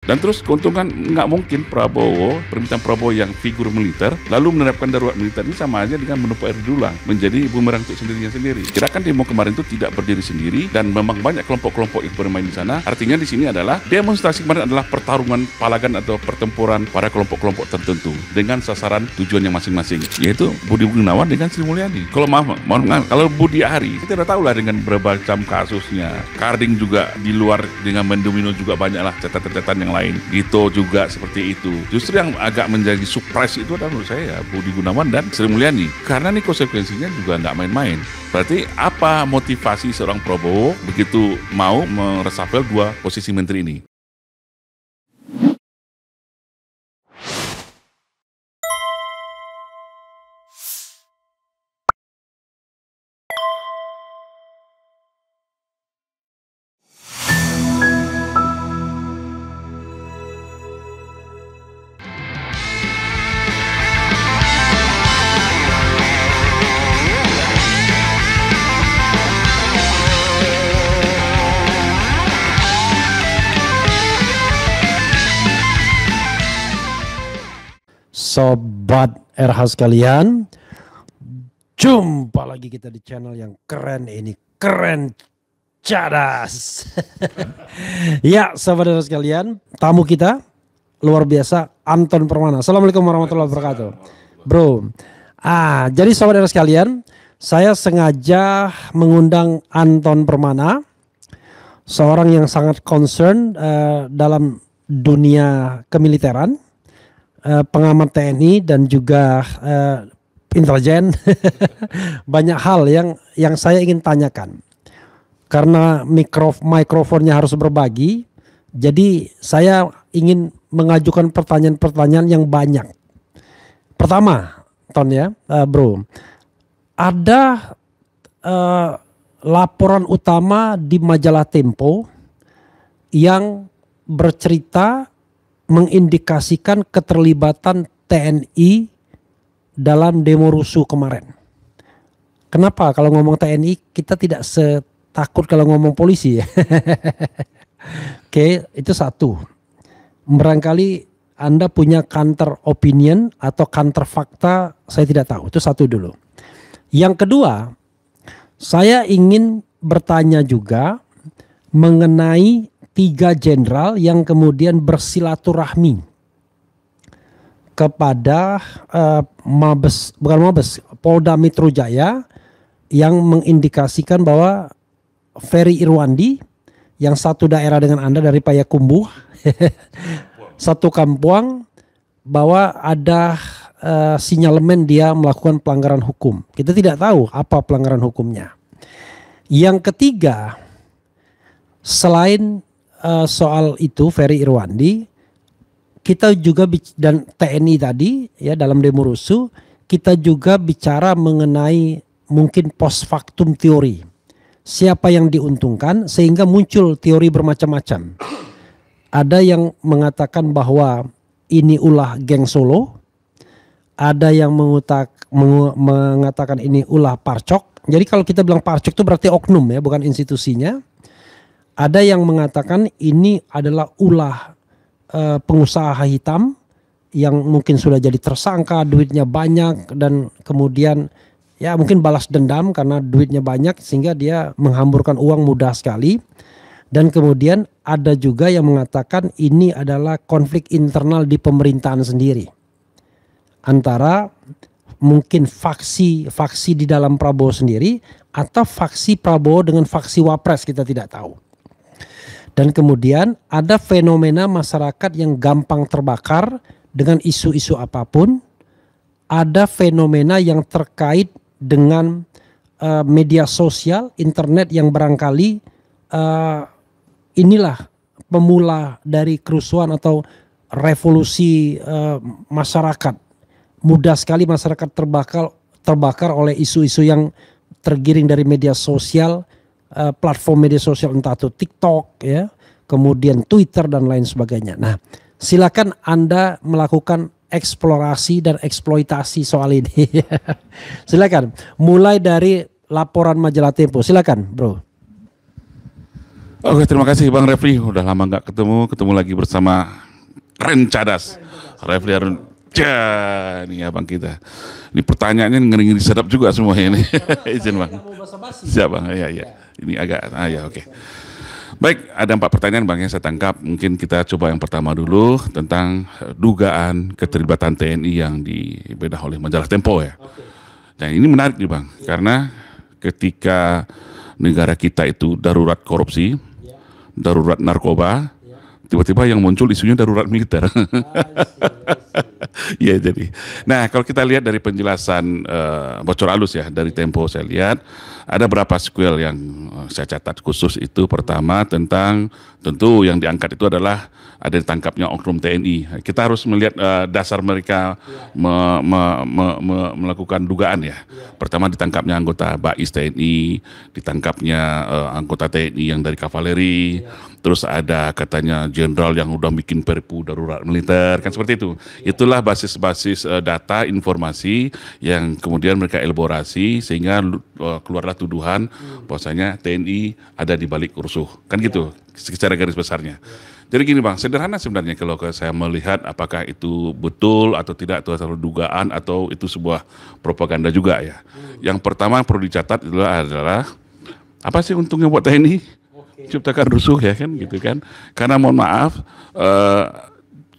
Dan terus keuntungan nggak mungkin permintaan Prabowo yang figur militer lalu menerapkan darurat militer ini sama aja dengan menumpuk air dulang menjadi bumerang untuk sendirinya sendiri. Gerakan demo kemarin itu tidak berdiri sendiri dan memang banyak kelompok-kelompok yang bermain di sana. Artinya di sini adalah demonstrasi kemarin adalah pertarungan palagan atau pertempuran pada kelompok-kelompok tertentu dengan sasaran tujuan yang masing-masing, yaitu Budi Gunawan dengan Sri Mulyani. Kalau Budi Ari kita udah tahu lah dengan berbagai kasusnya. Karding juga di luar dengan mendomino juga banyaklah catatan-catatan yang lain. Gito juga seperti itu. Justru yang agak menjadi surprise itu adalah menurut saya Budi Gunawan dan Sri Mulyani. Karena ini konsekuensinya juga nggak main-main. Berarti apa motivasi seorang Prabowo begitu mau meresapel dua posisi menteri ini? Sobat RH sekalian, jumpa lagi kita di channel yang keren ini, keren cadas. Ya, sobat RH sekalian, tamu kita luar biasa, Anton Permana. Assalamualaikum warahmatullahi wabarakatuh. Bro, jadi sobat RH sekalian, saya sengaja mengundang Anton Permana, seorang yang sangat concern dalam dunia kemiliteran, pengamat TNI dan juga intelijen. Banyak hal yang saya ingin tanyakan. Karena mikrofonnya harus berbagi, jadi saya ingin mengajukan pertanyaan-pertanyaan yang banyak. Pertama, Ton ya, bro, ada laporan utama di majalah Tempo yang bercerita mengindikasikan keterlibatan TNI dalam demo rusuh kemarin. Kenapa kalau ngomong TNI kita tidak setakut kalau ngomong polisi ya? Oke, itu satu. Barangkali Anda punya counter opinion atau counter fakta, saya tidak tahu. Itu satu dulu. Yang kedua, saya ingin bertanya juga mengenai 3 jenderal yang kemudian bersilaturahmi kepada Polda Metro Jaya yang mengindikasikan bahwa Ferry Irwandi yang satu daerah dengan Anda dari Payakumbuh, satu Kampuang, bahwa ada sinyalemen dia melakukan pelanggaran hukum. Kita tidak tahu apa pelanggaran hukumnya. Yang ketiga, selain soal itu Ferry Irwandi, kita juga dan TNI tadi ya dalam demo rusuh, kita juga bicara mengenai mungkin post factum teori. Siapa yang diuntungkan sehingga muncul teori bermacam-macam. Ada yang mengatakan bahwa ini ulah geng Solo, ada yang mengatakan ini ulah Parcok. Jadi kalau kita bilang Parcok itu berarti oknum ya, bukan institusinya. Ada yang mengatakan ini adalah ulah pengusaha hitam yang mungkin sudah jadi tersangka, duitnya banyak dan kemudian ya mungkin balas dendam karena duitnya banyak sehingga dia menghamburkan uang mudah sekali. Dan kemudian ada juga yang mengatakan ini adalah konflik internal di pemerintahan sendiri. Antara mungkin faksi di dalam Prabowo sendiri atau faksi Prabowo dengan faksi Wapres, kita tidak tahu. Dan kemudian ada fenomena masyarakat yang gampang terbakar dengan isu-isu apapun. Ada fenomena yang terkait dengan media sosial, internet yang barangkali inilah pemula dari kerusuhan atau revolusi masyarakat. Mudah sekali masyarakat terbakar oleh isu-isu yang tergiring dari media sosial, platform media sosial entah itu TikTok ya, kemudian Twitter dan lain sebagainya. Nah, silakan Anda melakukan eksplorasi dan eksploitasi soal ini. Silakan mulai dari laporan majalah Tempo. Silakan, Bro. Oke, terima kasih Bang Refli. Udah lama nggak ketemu lagi bersama Ren Cadas. Refli Harun. Ja, ini abang kita. Ini pertanyaannya ngeri-ngeri sedap juga semua ini. Izin Bang. Siap Bang, ya ya. Ini agak, ya oke. Baik, ada 4 pertanyaan Bang yang saya tangkap. Mungkin kita coba yang pertama dulu tentang dugaan keterlibatan TNI yang dibedah oleh majalah Tempo ya. Dan ini menarik nih Bang, karena ketika negara kita itu darurat korupsi, darurat narkoba, tiba-tiba yang muncul isunya darurat militer. Ya jadi. Nah kalau kita lihat dari penjelasan bocor halus ya dari Tempo, saya lihat ada berapa sequel yang saya catat khusus. Itu pertama tentang, tentu yang diangkat itu adalah ada ditangkapnya oknum TNI. Kita harus melihat dasar mereka melakukan dugaan ya. Pertama ditangkapnya anggota BAIS TNI, ditangkapnya anggota TNI yang dari kavaleri, terus ada katanya jenderal yang udah bikin perpu darurat militer, kan seperti itu. Itulah basis-basis data, informasi yang kemudian mereka elaborasi sehingga keluarlah tuduhan bahwasanya TNI ada di balik rusuh, kan gitu secara garis besarnya. Jadi gini Bang, sederhana sebenarnya kalau saya melihat apakah itu betul atau tidak, atau dugaan atau itu sebuah propaganda juga ya. Yang pertama yang perlu dicatat adalah apa sih untungnya buat TNI? Ciptakan rusuh ya kan gitu kan. Karena mohon maaf,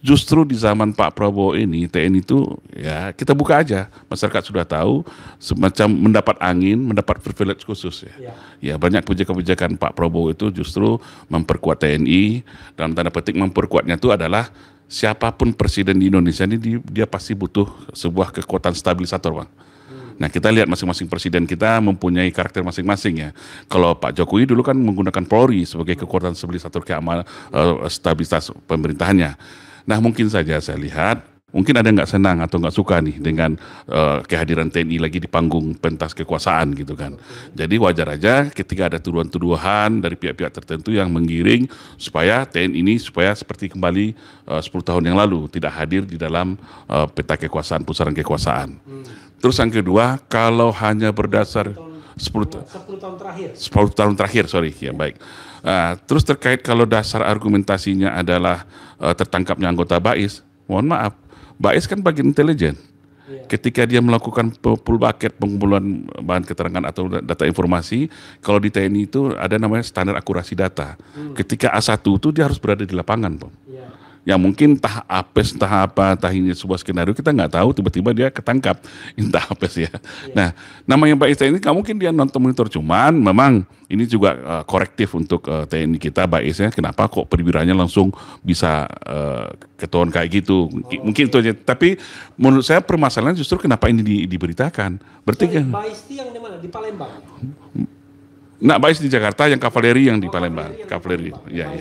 justru di zaman Pak Prabowo ini TNI itu ya kita buka aja, masyarakat sudah tahu semacam mendapat angin, mendapat privilege khusus ya. Ya banyak kebijakan-kebijakan Pak Prabowo itu justru memperkuat TNI, dalam tanda petik memperkuatnya itu adalah siapapun presiden di Indonesia ini dia pasti butuh sebuah kekuatan stabilisator Bang. Nah kita lihat masing-masing presiden kita mempunyai karakter masing-masing ya. Kalau Pak Jokowi dulu kan menggunakan Polri sebagai kekuatan stabilisator stabilitas pemerintahannya. Nah mungkin saja saya lihat, mungkin ada nggak senang atau nggak suka nih dengan kehadiran TNI lagi di panggung pentas kekuasaan gitu kan. Jadi wajar aja ketika ada tuduhan-tuduhan dari pihak-pihak tertentu yang menggiring supaya TNI ini supaya seperti kembali 10 tahun yang lalu, tidak hadir di dalam peta kekuasaan, pusaran kekuasaan. Terus yang kedua, kalau hanya berdasar 10 tahun terakhir, sorry, ya baik. Terus terkait kalau dasar argumentasinya adalah tertangkapnya anggota BAIS, mohon maaf, BAIS kan bagian intelijen. Ketika dia melakukan full bucket pengumpulan bahan keterangan atau data informasi, kalau di TNI itu ada namanya standar akurasi data. Ketika A1 itu dia harus berada di lapangan, Bang. Yang mungkin entah apes, entah apa, entah ini sebuah skenario kita nggak tahu, tiba-tiba dia ketangkap, entah apes ya. Nah, namanya BAIS TNI nggak mungkin dia nonton monitor, cuman memang ini juga korektif untuk TNI kita BAIS-nya. Kenapa kok perwiranya langsung bisa ketahuan kayak gitu? Mungkin itu aja. Tapi menurut saya permasalahan justru kenapa ini diberitakan. Berarti kan BAIS yang di mana? Di Palembang. Nah, BAIS di Jakarta, yang kavaleri yang di Palembang. Kavaleri, ya.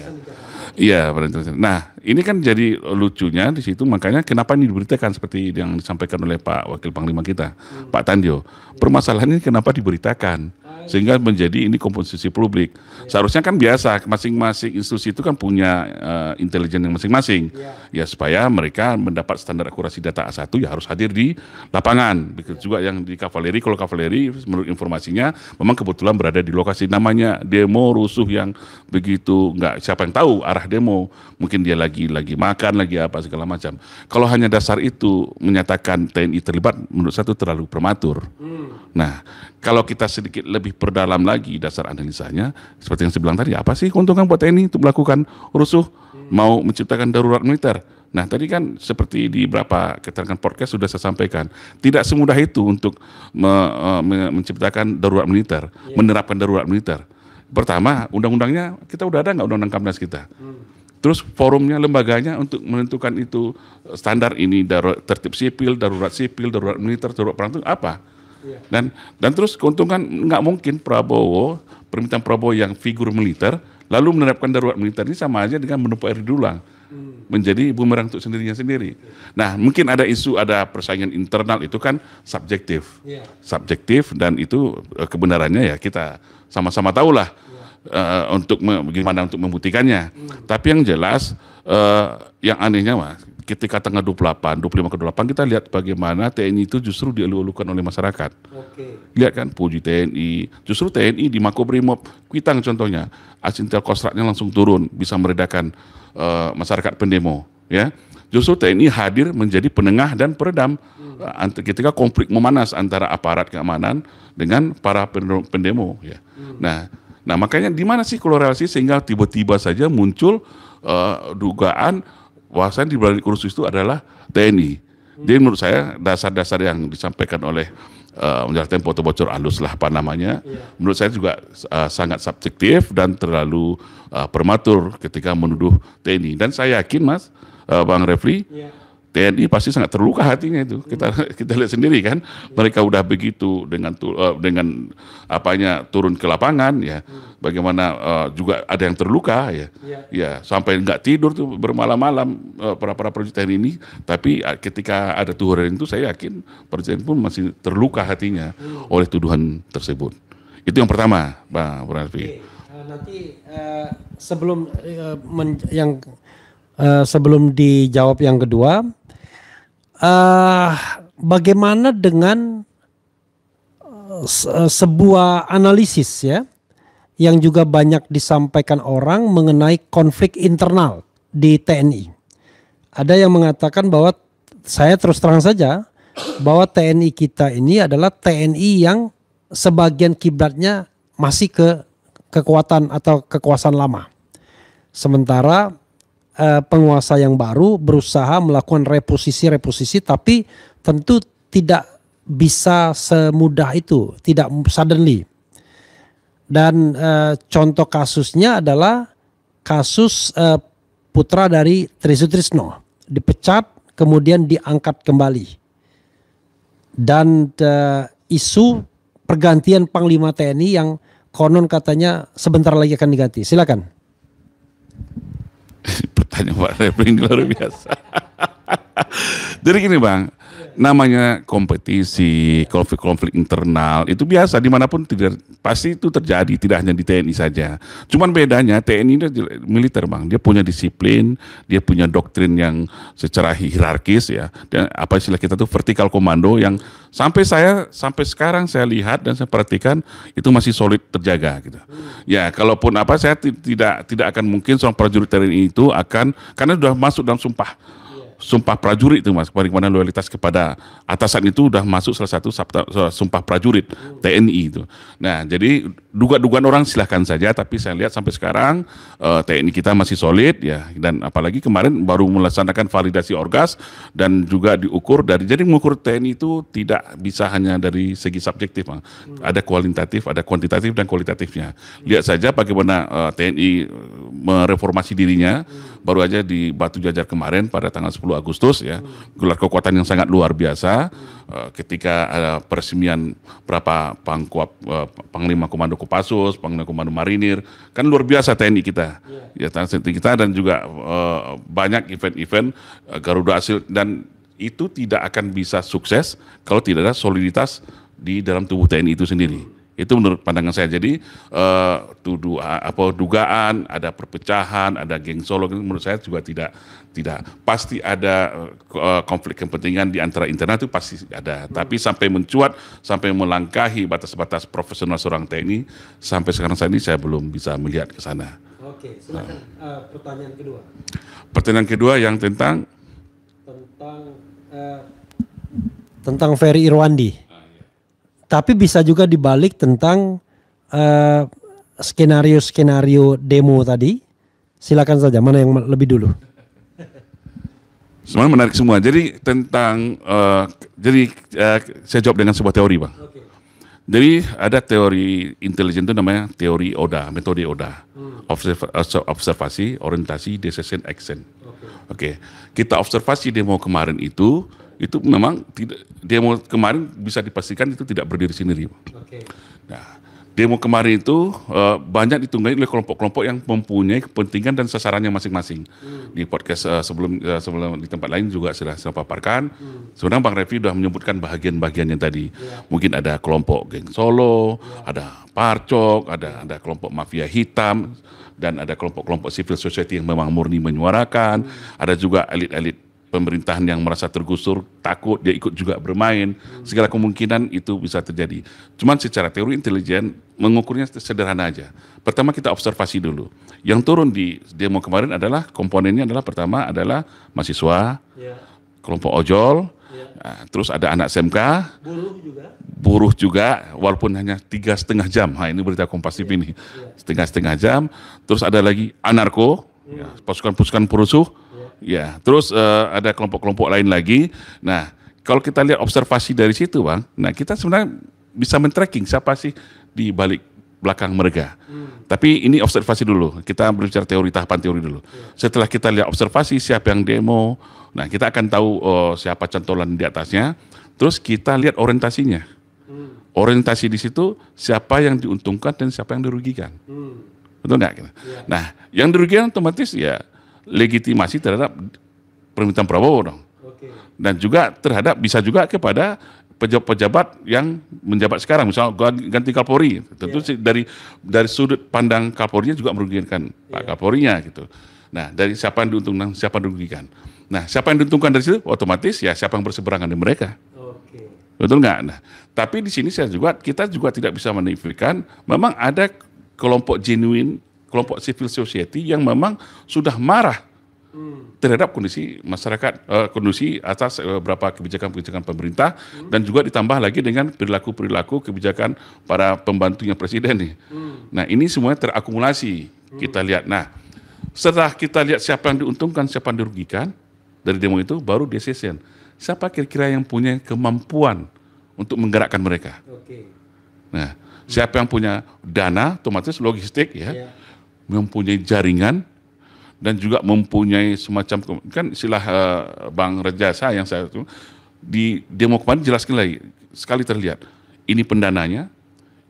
Iya, nah ini kan jadi lucunya di situ, makanya kenapa ini diberitakan seperti yang disampaikan oleh Pak Wakil Panglima kita, Pak Tandio. Permasalahannya kenapa diberitakan sehingga menjadi ini komposisi publik. Seharusnya kan biasa, masing-masing institusi itu kan punya intelijen yang masing-masing. Ya supaya mereka mendapat standar akurasi data A1 ya harus hadir di lapangan. Begitu juga yang di kavaleri, kalau kavaleri menurut informasinya memang kebetulan berada di lokasi, namanya demo rusuh yang begitu nggak siapa yang tahu arah demo, mungkin dia lagi makan, lagi apa segala macam. Kalau hanya dasar itu menyatakan TNI terlibat, menurut saya itu terlalu prematur. Nah, kalau kita sedikit lebih perdalam lagi dasar analisanya, seperti yang saya bilang tadi, apa sih keuntungan buat TNI untuk melakukan rusuh, mau menciptakan darurat militer? Nah, tadi kan seperti di beberapa keterangan podcast sudah saya sampaikan, tidak semudah itu untuk menciptakan darurat militer, menerapkan darurat militer. Pertama, undang-undangnya kita udah ada nggak, undang-undang Kamnas kita? Terus forumnya, lembaganya untuk menentukan itu standar ini, tertib sipil, darurat militer, darurat perang itu apa? Dan terus keuntungan nggak mungkin permintaan Prabowo yang figur militer, lalu menerapkan darurat militer ini sama aja dengan menumpuk air di dulang. Menjadi bumerang untuk sendirinya sendiri. Nah, mungkin ada isu, ada persaingan internal, itu kan subjektif. Subjektif, dan itu kebenarannya ya kita sama-sama tahulah untuk bagaimana untuk membuktikannya. Tapi yang jelas, yang anehnya Mas, ketika tanggal 28, 25 ke 28 kita lihat bagaimana TNI itu justru dielu-elukan oleh masyarakat. Lihat kan, puji TNI. Justru TNI di Makobrimob Kuitang contohnya, Asintel Kostratnya langsung turun, bisa meredakan masyarakat pendemo. Ya, justru TNI hadir menjadi penengah dan peredam ketika konflik memanas antara aparat keamanan dengan para pendemo. Ya. Nah makanya di mana sih korelasi sehingga tiba-tiba saja muncul dugaan bahwasannya di balik kursus itu adalah TNI. Jadi menurut saya dasar-dasar yang disampaikan oleh Majalah Tempo atau bocor halus lah apa namanya, menurut saya juga sangat subjektif dan terlalu prematur ketika menuduh TNI. Dan saya yakin Mas, Bang Refli, TNI pasti sangat terluka hatinya itu. Kita lihat sendiri kan, mereka udah begitu dengan apanya turun ke lapangan ya. Bagaimana juga ada yang terluka ya. Ya, sampai nggak tidur tuh bermalam-malam para prajurit TNI ini. Tapi ketika ada tuduhan itu saya yakin prajurit pun masih terluka hatinya oleh tuduhan tersebut. Itu yang pertama, Bang Refli. Nanti sebelum dijawab yang kedua, bagaimana dengan sebuah analisis ya yang juga banyak disampaikan orang mengenai konflik internal di TNI. Ada yang mengatakan bahwa, saya terus terang saja, bahwa TNI kita ini adalah TNI yang sebagian kiblatnya masih ke kekuatan atau kekuasaan lama. Sementara penguasa yang baru berusaha melakukan reposisi tapi tentu tidak bisa semudah itu, tidak suddenly. Dan contoh kasusnya adalah kasus putra dari Tri Sutrisno dipecat kemudian diangkat kembali. Dan isu pergantian Panglima TNI yang konon katanya sebentar lagi akan diganti. Silakan. Pertanyaan Pak Refli ini luar biasa. Jadi gini Bang, namanya kompetisi, konflik-konflik internal itu biasa dimanapun, pasti itu terjadi, tidak hanya di TNI saja. Cuman bedanya TNI itu militer Bang, dia punya disiplin, dia punya doktrin yang secara hierarkis ya, dan apa istilah kita tuh vertikal komando yang sampai sekarang saya lihat dan saya perhatikan itu masih solid terjaga gitu. Ya kalaupun apa saya tidak akan mungkin seorang prajurit TNI itu akan, karena sudah masuk dalam sumpah prajurit itu Mas, bagaimana loyalitas kepada atasan itu udah masuk salah satu sumpah prajurit TNI itu. Nah jadi dugaan orang silahkan saja, tapi saya lihat sampai sekarang TNI kita masih solid ya, dan apalagi kemarin baru melaksanakan validasi orgas dan juga diukur jadi mengukur TNI itu tidak bisa hanya dari segi subjektif Bang. Ada kualitatif, ada kuantitatif dan kualitatifnya. Lihat saja bagaimana TNI mereformasi dirinya, baru aja di Batu Jajar kemarin pada tanggal 10 Agustus ya, gelar kekuatan yang sangat luar biasa ketika ada peresmian berapa Panglima Komando Kopassus, Panglima Komando Marinir, kan luar biasa TNI kita. Ya TNI kita dan juga banyak event-event Garuda Asil, dan itu tidak akan bisa sukses kalau tidak ada soliditas di dalam tubuh TNI itu sendiri. Itu menurut pandangan saya. Jadi dugaan ada perpecahan, ada geng Solo, menurut saya juga tidak pasti ada konflik kepentingan di antara internal, itu pasti ada. Tapi sampai mencuat, sampai melangkahi batas-batas profesional seorang TNI, sampai sekarang ini saya belum bisa melihat ke sana. Oke, silakan pertanyaan kedua. Pertanyaan kedua yang tentang Ferry Irwandi. Tapi bisa juga dibalik tentang skenario demo tadi. Silakan saja, mana yang lebih dulu? Semuanya menarik semua. Jadi saya jawab dengan sebuah teori Bang. Okay. Jadi ada teori intelijen itu namanya teori ODA, metode ODA. Observasi, orientasi, decision, action. Oke. Kita observasi demo kemarin itu memang tidak, demo kemarin bisa dipastikan itu tidak berdiri sendiri. Okay. Nah, demo kemarin itu banyak ditunggangi oleh kelompok-kelompok yang mempunyai kepentingan dan sasarannya masing-masing. Di podcast sebelum di tempat lain juga sudah saya paparkan. Sebenarnya Bang Refli sudah menyebutkan bagian-bagiannya tadi. Mungkin ada kelompok geng Solo, ada Parcok, ada kelompok mafia hitam, dan ada kelompok-kelompok civil society yang memang murni menyuarakan. Ada juga elit-elit pemerintahan yang merasa tergusur, takut, dia ikut juga bermain. Segala kemungkinan itu bisa terjadi. Cuman secara teori intelijen, mengukurnya sederhana aja. Pertama kita observasi dulu. Yang turun di demo kemarin adalah, komponennya adalah pertama adalah mahasiswa, kelompok ojol, terus ada anak SMK, buruh juga, walaupun hanya 3,5 jam. Nah, ini berita Kompas TV ini, setengah jam. Terus ada lagi anarko, pasukan-pasukan perusuh, ya. Terus ada kelompok-kelompok lain lagi. Nah, kalau kita lihat observasi dari situ, Bang, nah kita sebenarnya bisa men-tracking siapa sih di balik belakang mereka. Tapi ini observasi dulu. Kita berbicara teori, tahapan teori dulu. Setelah kita lihat observasi siapa yang demo, nah kita akan tahu siapa cantolan di atasnya. Terus kita lihat orientasinya. Orientasi di situ siapa yang diuntungkan dan siapa yang dirugikan. Betul nggak? Nah, yang dirugikan otomatis ya legitimasi terhadap permintaan Prabowo dong. Dan juga terhadap bisa juga kepada pejabat-pejabat yang menjabat sekarang, misalnya ganti Kapolri. Tentu sih dari sudut pandang Kapolrinya juga merugikan Pak Kapolrinya gitu. Nah, dari siapa yang diuntungkan, siapa yang dirugikan. Nah, siapa yang diuntungkan dari situ, otomatis ya siapa yang berseberangan dengan mereka. Betul nggak? Nah, tapi di sini kita juga tidak bisa menafikan, memang ada kelompok genuine, kelompok civil society yang memang sudah marah terhadap kondisi masyarakat, kondisi atas beberapa kebijakan-kebijakan pemerintah, dan juga ditambah lagi dengan perilaku-perilaku kebijakan para pembantunya presiden nih. Nah, ini semuanya terakumulasi. Kita lihat. Nah, setelah kita lihat siapa yang diuntungkan, siapa yang dirugikan dari demo itu, baru decision. Siapa kira-kira yang punya kemampuan untuk menggerakkan mereka? Nah, siapa yang punya dana, otomatis logistik ya, mempunyai jaringan, dan juga mempunyai semacam, kan istilah Bang Rejasa yang saya itu di demo kemarin jelaskan lagi, sekali terlihat, ini pendananya,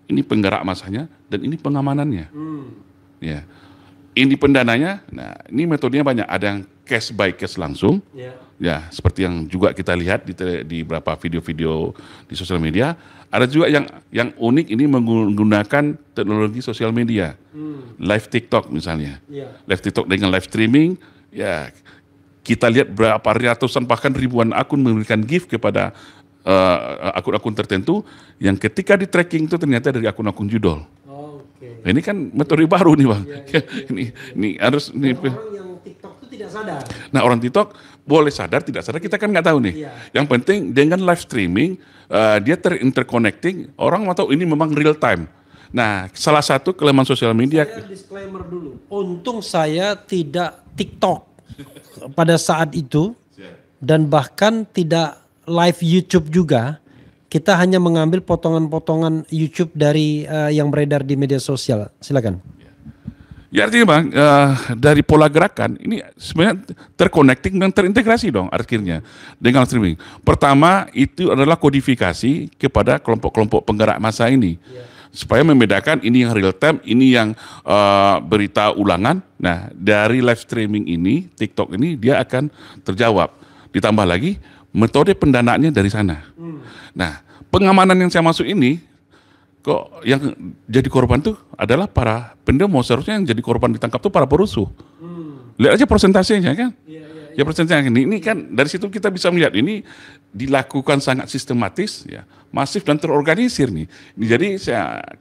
ini penggerak masanya, dan ini pengamanannya. Ya, ini pendananya. Nah, ini metodenya banyak, ada yang cash by cash langsung, ya seperti yang juga kita lihat di beberapa video-video di sosial media. Ada juga yang unik, ini menggunakan teknologi sosial media, live TikTok misalnya, live TikTok dengan live streaming. Ya, kita lihat berapa ratusan bahkan ribuan akun memberikan gift kepada akun-akun tertentu yang ketika di tracking itu ternyata dari akun-akun judul. Ini kan metode baru nih, Bang. Ini harus ini. Orang yang TikTok itu tidak sadar. Nah, orang TikTok boleh sadar, tidak sadar, kita kan nggak tahu nih. Yang penting dengan live streaming, dia terinterconnecting, orang mau tahu ini memang real time. Nah, salah satu kelemahan sosial media. Saya disclaimer dulu. Untung saya tidak TikTok pada saat itu, dan bahkan tidak live YouTube juga. Kita hanya mengambil potongan-potongan YouTube dari yang beredar di media sosial. Silakan. Ya, artinya Bang, dari pola gerakan ini sebenarnya terconnecting dan terintegrasi dong akhirnya dengan streaming. Pertama itu adalah kodifikasi kepada kelompok-kelompok penggerak massa ini, supaya membedakan ini yang real time, ini yang berita ulangan. Nah, dari live streaming ini, TikTok ini dia akan terjawab. Ditambah lagi metode pendanaannya dari sana. Nah, pengamanan yang saya masuk ini, kok yang jadi korban tuh adalah para pendemo, seharusnya yang jadi korban ditangkap tuh para perusuh. Lihat aja persentasenya kan. Ya persentasenya ini kan dari situ kita bisa melihat ini dilakukan sangat sistematis, ya, masif dan terorganisir nih. Jadi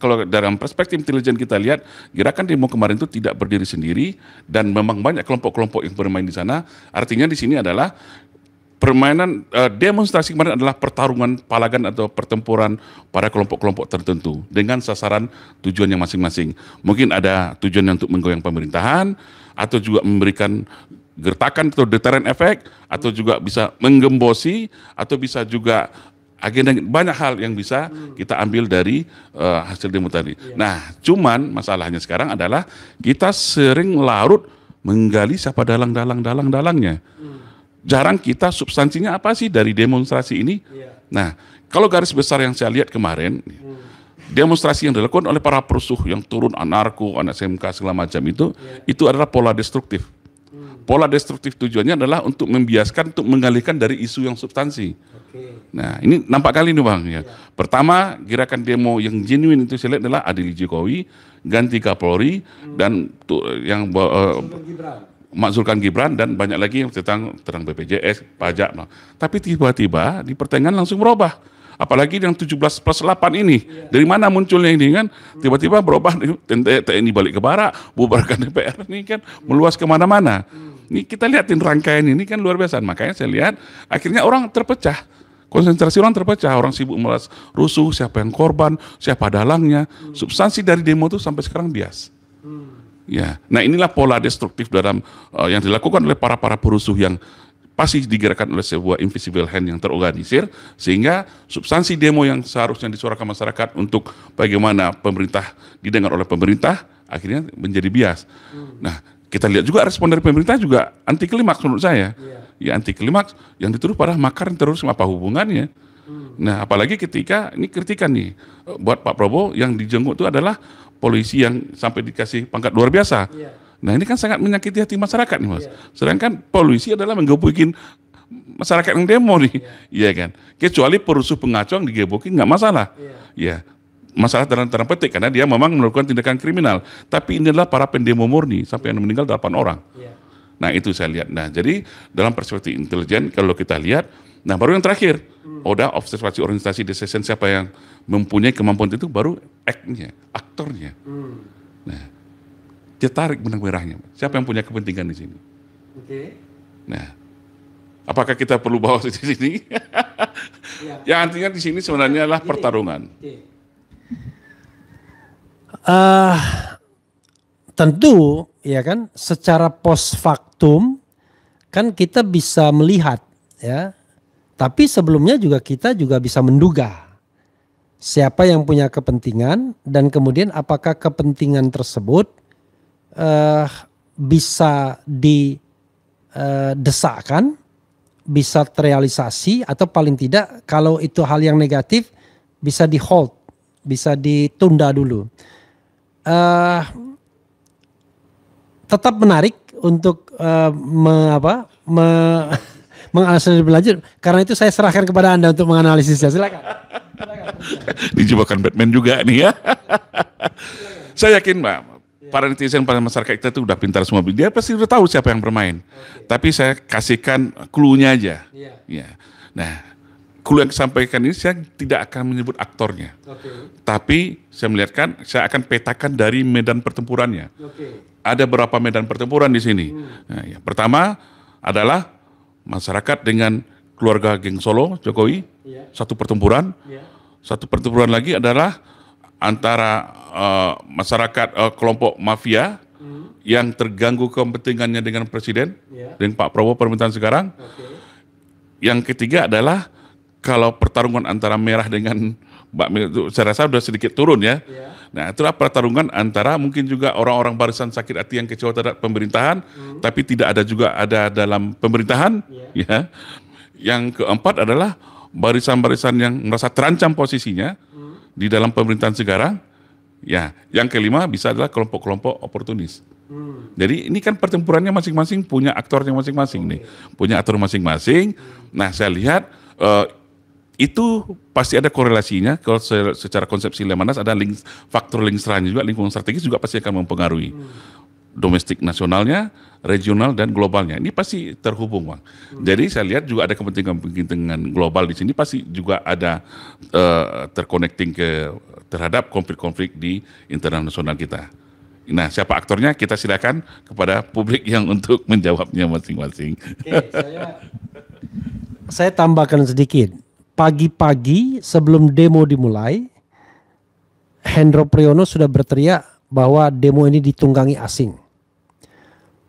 kalau dalam perspektif intelijen kita lihat gerakan demo kemarin itu tidak berdiri sendiri dan memang banyak kelompok-kelompok yang bermain di sana. Artinya di sini adalah permainan demonstrasi kemarin adalah pertarungan palagan atau pertempuran pada kelompok-kelompok tertentu dengan sasaran tujuannya masing-masing. Mungkin ada tujuannya untuk menggoyang pemerintahan, atau juga memberikan gertakan atau deterrent efek, atau juga bisa menggembosi, atau bisa juga agenda, banyak hal yang bisa kita ambil dari hasil demo tadi. Nah, cuman masalahnya sekarang adalah kita sering larut menggali siapa dalangnya. Jarang kita substansinya apa sih dari demonstrasi ini. Nah, kalau garis besar yang saya lihat kemarin, demonstrasi yang dilakukan oleh para perusuh yang turun, anarko, anak SMK segala macam itu adalah pola destruktif. Pola destruktif tujuannya adalah untuk membiaskan, untuk mengalihkan dari isu yang substansi. Nah, ini nampak kali nih Bang. Ya. Pertama, gerakan demo yang genuine itu saya lihat adalah adil Jokowi, ganti Kapolri, dan yang makzulkan Gibran dan banyak lagi yang tentang BPJS, pajak. Nah. Tapi tiba-tiba di pertengahan langsung berubah. Apalagi yang 17+8 ini. Dari mana munculnya ini kan? Tiba-tiba berubah, TNI balik ke barak, bubarkan DPR ini kan meluas kemana-mana. Ini kita lihatin rangkaian ini kan luar biasa. Makanya saya lihat akhirnya orang terpecah. Konsentrasi orang terpecah. Orang sibuk melas rusuh, siapa yang korban, siapa dalangnya. Substansi dari demo itu sampai sekarang bias. Ya, nah inilah pola destruktif dalam yang dilakukan oleh para perusuh yang pasti digerakkan oleh sebuah invisible hand yang terorganisir, sehingga substansi demo yang seharusnya disuarakan masyarakat untuk bagaimana pemerintah didengar oleh pemerintah, akhirnya menjadi bias. Nah, kita lihat juga respon dari pemerintah juga anti klimaks menurut saya. Ya anti klimaks yang dituduh pada makar terorisme, apa hubungannya? Nah, apalagi ketika, ini kritikan nih, buat Pak Prabowo yang dijenguk itu adalah polisi yang sampai dikasih pangkat luar biasa. Nah ini kan sangat menyakiti hati masyarakat nih Mas. Sedangkan polisi adalah menggebukin masyarakat yang demo nih. Iya kan. Kecuali perusuh pengacau yang digebukin nggak masalah. Ya. Masalah dalam tanda petik karena dia memang melakukan tindakan kriminal. Tapi ini adalah para pendemo murni sampai yang meninggal 8 orang. Nah itu saya lihat. Nah jadi dalam perspektif intelijen kalau kita lihat, nah baru yang terakhir, observasi orientasi decision siapa yang mempunyai kemampuan itu baru aktornya. Nah dia tarik benang merahnya. Siapa yang punya kepentingan di sini? Nah, apakah kita perlu bawa di sini? Ya artinya di sini sebenarnya adalah pertarungan. Tentu, ya kan, secara post factum kan kita bisa melihat, ya. Tapi sebelumnya juga kita juga bisa menduga siapa yang punya kepentingan dan kemudian apakah kepentingan tersebut bisa didesakkan, bisa terrealisasi, atau paling tidak kalau itu hal yang negatif bisa di hold, bisa ditunda dulu. Tetap menarik untuk menganalisis lebih lanjut. Karena itu saya serahkan kepada Anda untuk menganalisisnya. Silakan. Dijebakan Batman juga nih ya. Saya yakin Mbak, para netizen, para masyarakat kita itu udah pintar semua. Dia pasti udah tahu siapa yang bermain. Tapi saya kasihkan clue-nya aja. Ya. Nah, clue yang disampaikan ini saya tidak akan menyebut aktornya. Tapi saya akan petakan dari medan pertempurannya. Ada berapa medan pertempuran di sini. Nah, ya. Pertama adalah masyarakat dengan keluarga geng Solo, Jokowi, satu pertempuran. Satu pertempuran lagi adalah antara masyarakat kelompok mafia yang terganggu kepentingannya dengan presiden, dengan Pak Prabowo pemerintahan sekarang. Yang ketiga adalah kalau pertarungan antara merah dengan Mbak Mil itu saya rasa sudah sedikit turun ya. Nah itulah pertarungan antara mungkin juga orang-orang barisan sakit hati yang kecewa terhadap pemerintahan, tapi tidak ada juga ada dalam pemerintahan. Ya. Yang keempat adalah barisan-barisan yang merasa terancam posisinya di dalam pemerintahan sekarang. Ya, yang kelima bisa adalah kelompok-kelompok oportunis. Jadi ini kan pertempurannya masing-masing punya aktornya masing-masing nih, punya aktor masing-masing. Nah saya lihat itu pasti ada korelasinya. Kalau secara konsepsi Lemanas ada faktor lingkaran juga, lingkungan strategis juga pasti akan mempengaruhi domestik nasionalnya, regional dan globalnya. Ini pasti terhubung, Bang. Jadi saya lihat juga ada kepentingan global di sini pasti juga ada terconnecting terhadap konflik-konflik di internal nasional kita. Nah, siapa aktornya kita silakan kepada publik yang untuk menjawabnya masing-masing. Oke, saya tambahkan sedikit. Pagi-pagi sebelum demo dimulai, Hendro Priyono sudah berteriak bahwa demo ini ditunggangi asing.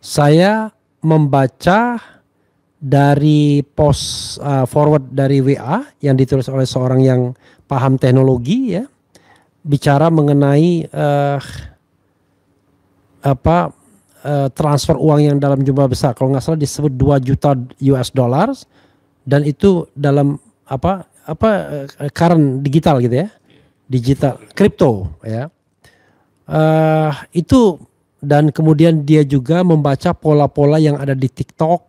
Saya membaca dari post forward dari WA yang ditulis oleh seorang yang paham teknologi ya, bicara mengenai transfer uang yang dalam jumlah besar, kalau nggak salah disebut 2 juta US dollars, dan itu dalam current digital gitu ya, digital kripto ya. Itu, dan kemudian dia juga membaca pola-pola yang ada di TikTok,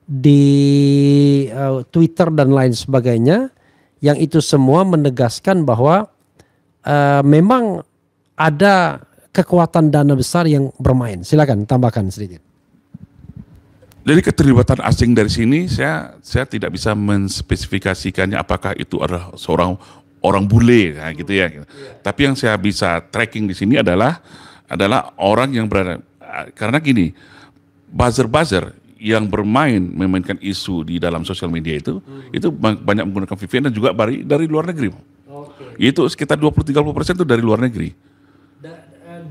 di Twitter dan lain sebagainya, yang itu semua menegaskan bahwa memang ada kekuatan dana besar yang bermain. Silakan tambahkan sedikit. Jadi keterlibatan asing dari sini saya tidak bisa menspesifikasikannya apakah itu adalah seorang orang bule nah, gitu ya. Tapi yang saya bisa tracking di sini adalah orang yang berada karena gini, buzzer-buzzer yang memainkan isu di dalam sosial media itu banyak menggunakan VPN dan juga dari luar negeri. Itu sekitar 20-30% itu dari luar negeri.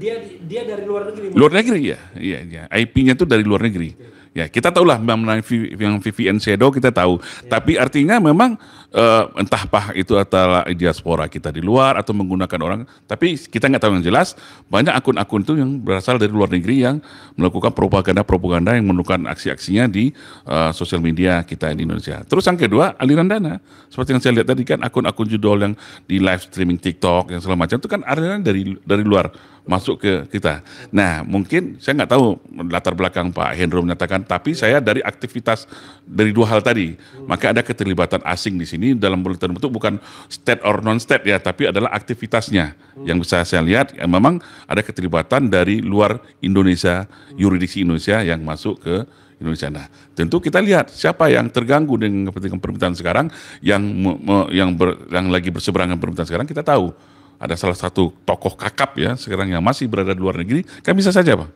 Dia dari luar negeri. Luar negeri ya, iya. IP-nya itu dari luar negeri. Ya kita tahulah mengenai yang VPN Shadow kita tahu. Tapi artinya memang entah apa itu adalah diaspora kita di luar atau menggunakan orang. Tapi kita nggak tahu yang jelas. Banyak akun-akun itu yang berasal dari luar negeri yang melakukan propaganda yang melakukan aksi-aksinya di sosial media kita di Indonesia. Terus yang kedua aliran dana. Seperti yang saya lihat tadi kan akun-akun judul yang di live streaming TikTok yang segala macam itu kan aliran dari luar masuk ke kita. Nah mungkin saya nggak tahu latar belakang Pak Hendro menyatakan, tapi saya dari aktivitas dari dua hal tadi, maka ada keterlibatan asing di sini dalam bentuk bukan state or non state ya, tapi adalah aktivitasnya yang bisa saya lihat ya, memang ada keterlibatan dari luar Indonesia, yuridiksi Indonesia yang masuk ke Indonesia. Nah, tentu kita lihat siapa yang terganggu dengan kepentingan pemerintahan sekarang, yang lagi berseberangan pemerintahan sekarang kita tahu. Ada salah satu tokoh kakap ya sekarang yang masih berada di luar negeri, kan bisa saja Pak.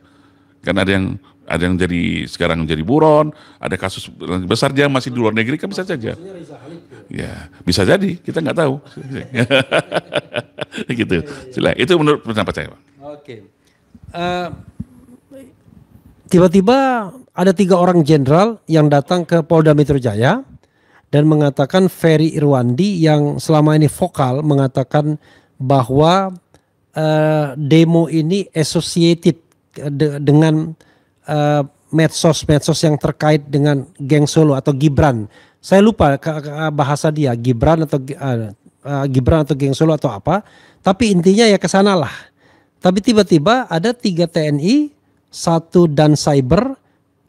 Kan ada yang jadi sekarang menjadi buron, ada kasus besar dia masih di luar negeri kan bisa saja. Ya, bisa jadi, kita nggak tahu. Gitu. Itu menurut pendapat saya, Pak. Oke. Tiba-tiba ada 3 orang jenderal yang datang ke Polda Metro Jaya dan mengatakan Ferry Irwandi yang selama ini vokal mengatakan bahwa demo ini associated dengan medsos-medsos yang terkait dengan geng Solo atau Gibran. Saya lupa bahasa dia Gibran atau geng Solo atau apa. Tapi intinya ya kesana lah. Tapi tiba-tiba ada 3 TNI, 1 Dan Cyber,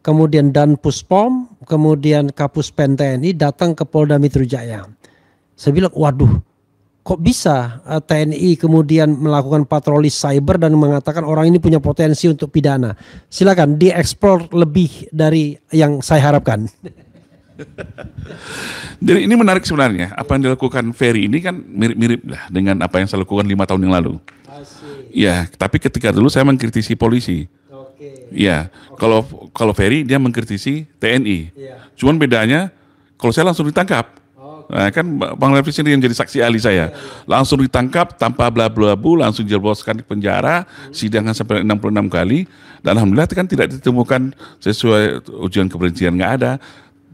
kemudian Dan Puspom, kemudian Kapuspen TNI datang ke Polda Metro Jaya. Saya bilang, waduh, kok bisa TNI kemudian melakukan patroli cyber dan mengatakan orang ini punya potensi untuk pidana. Silakan dieksplor lebih dari yang saya harapkan. Jadi ini menarik sebenarnya. Apa yang dilakukan Ferry ini kan mirip-mirip lah dengan apa yang saya lakukan 5 tahun yang lalu. Ya, tapi ketika dulu saya mengkritisi polisi. Ya, kalau Ferry dia mengkritisi TNI. Cuman bedanya kalau saya langsung ditangkap. Nah, kan Bang Refli sendiri yang jadi saksi ahli saya. Langsung ditangkap tanpa bla-bla-bu, langsung dijebloskan di penjara, sidangan sampai 66 kali. Dan alhamdulillah kan tidak ditemukan sesuai ujian kebencian, nggak ada.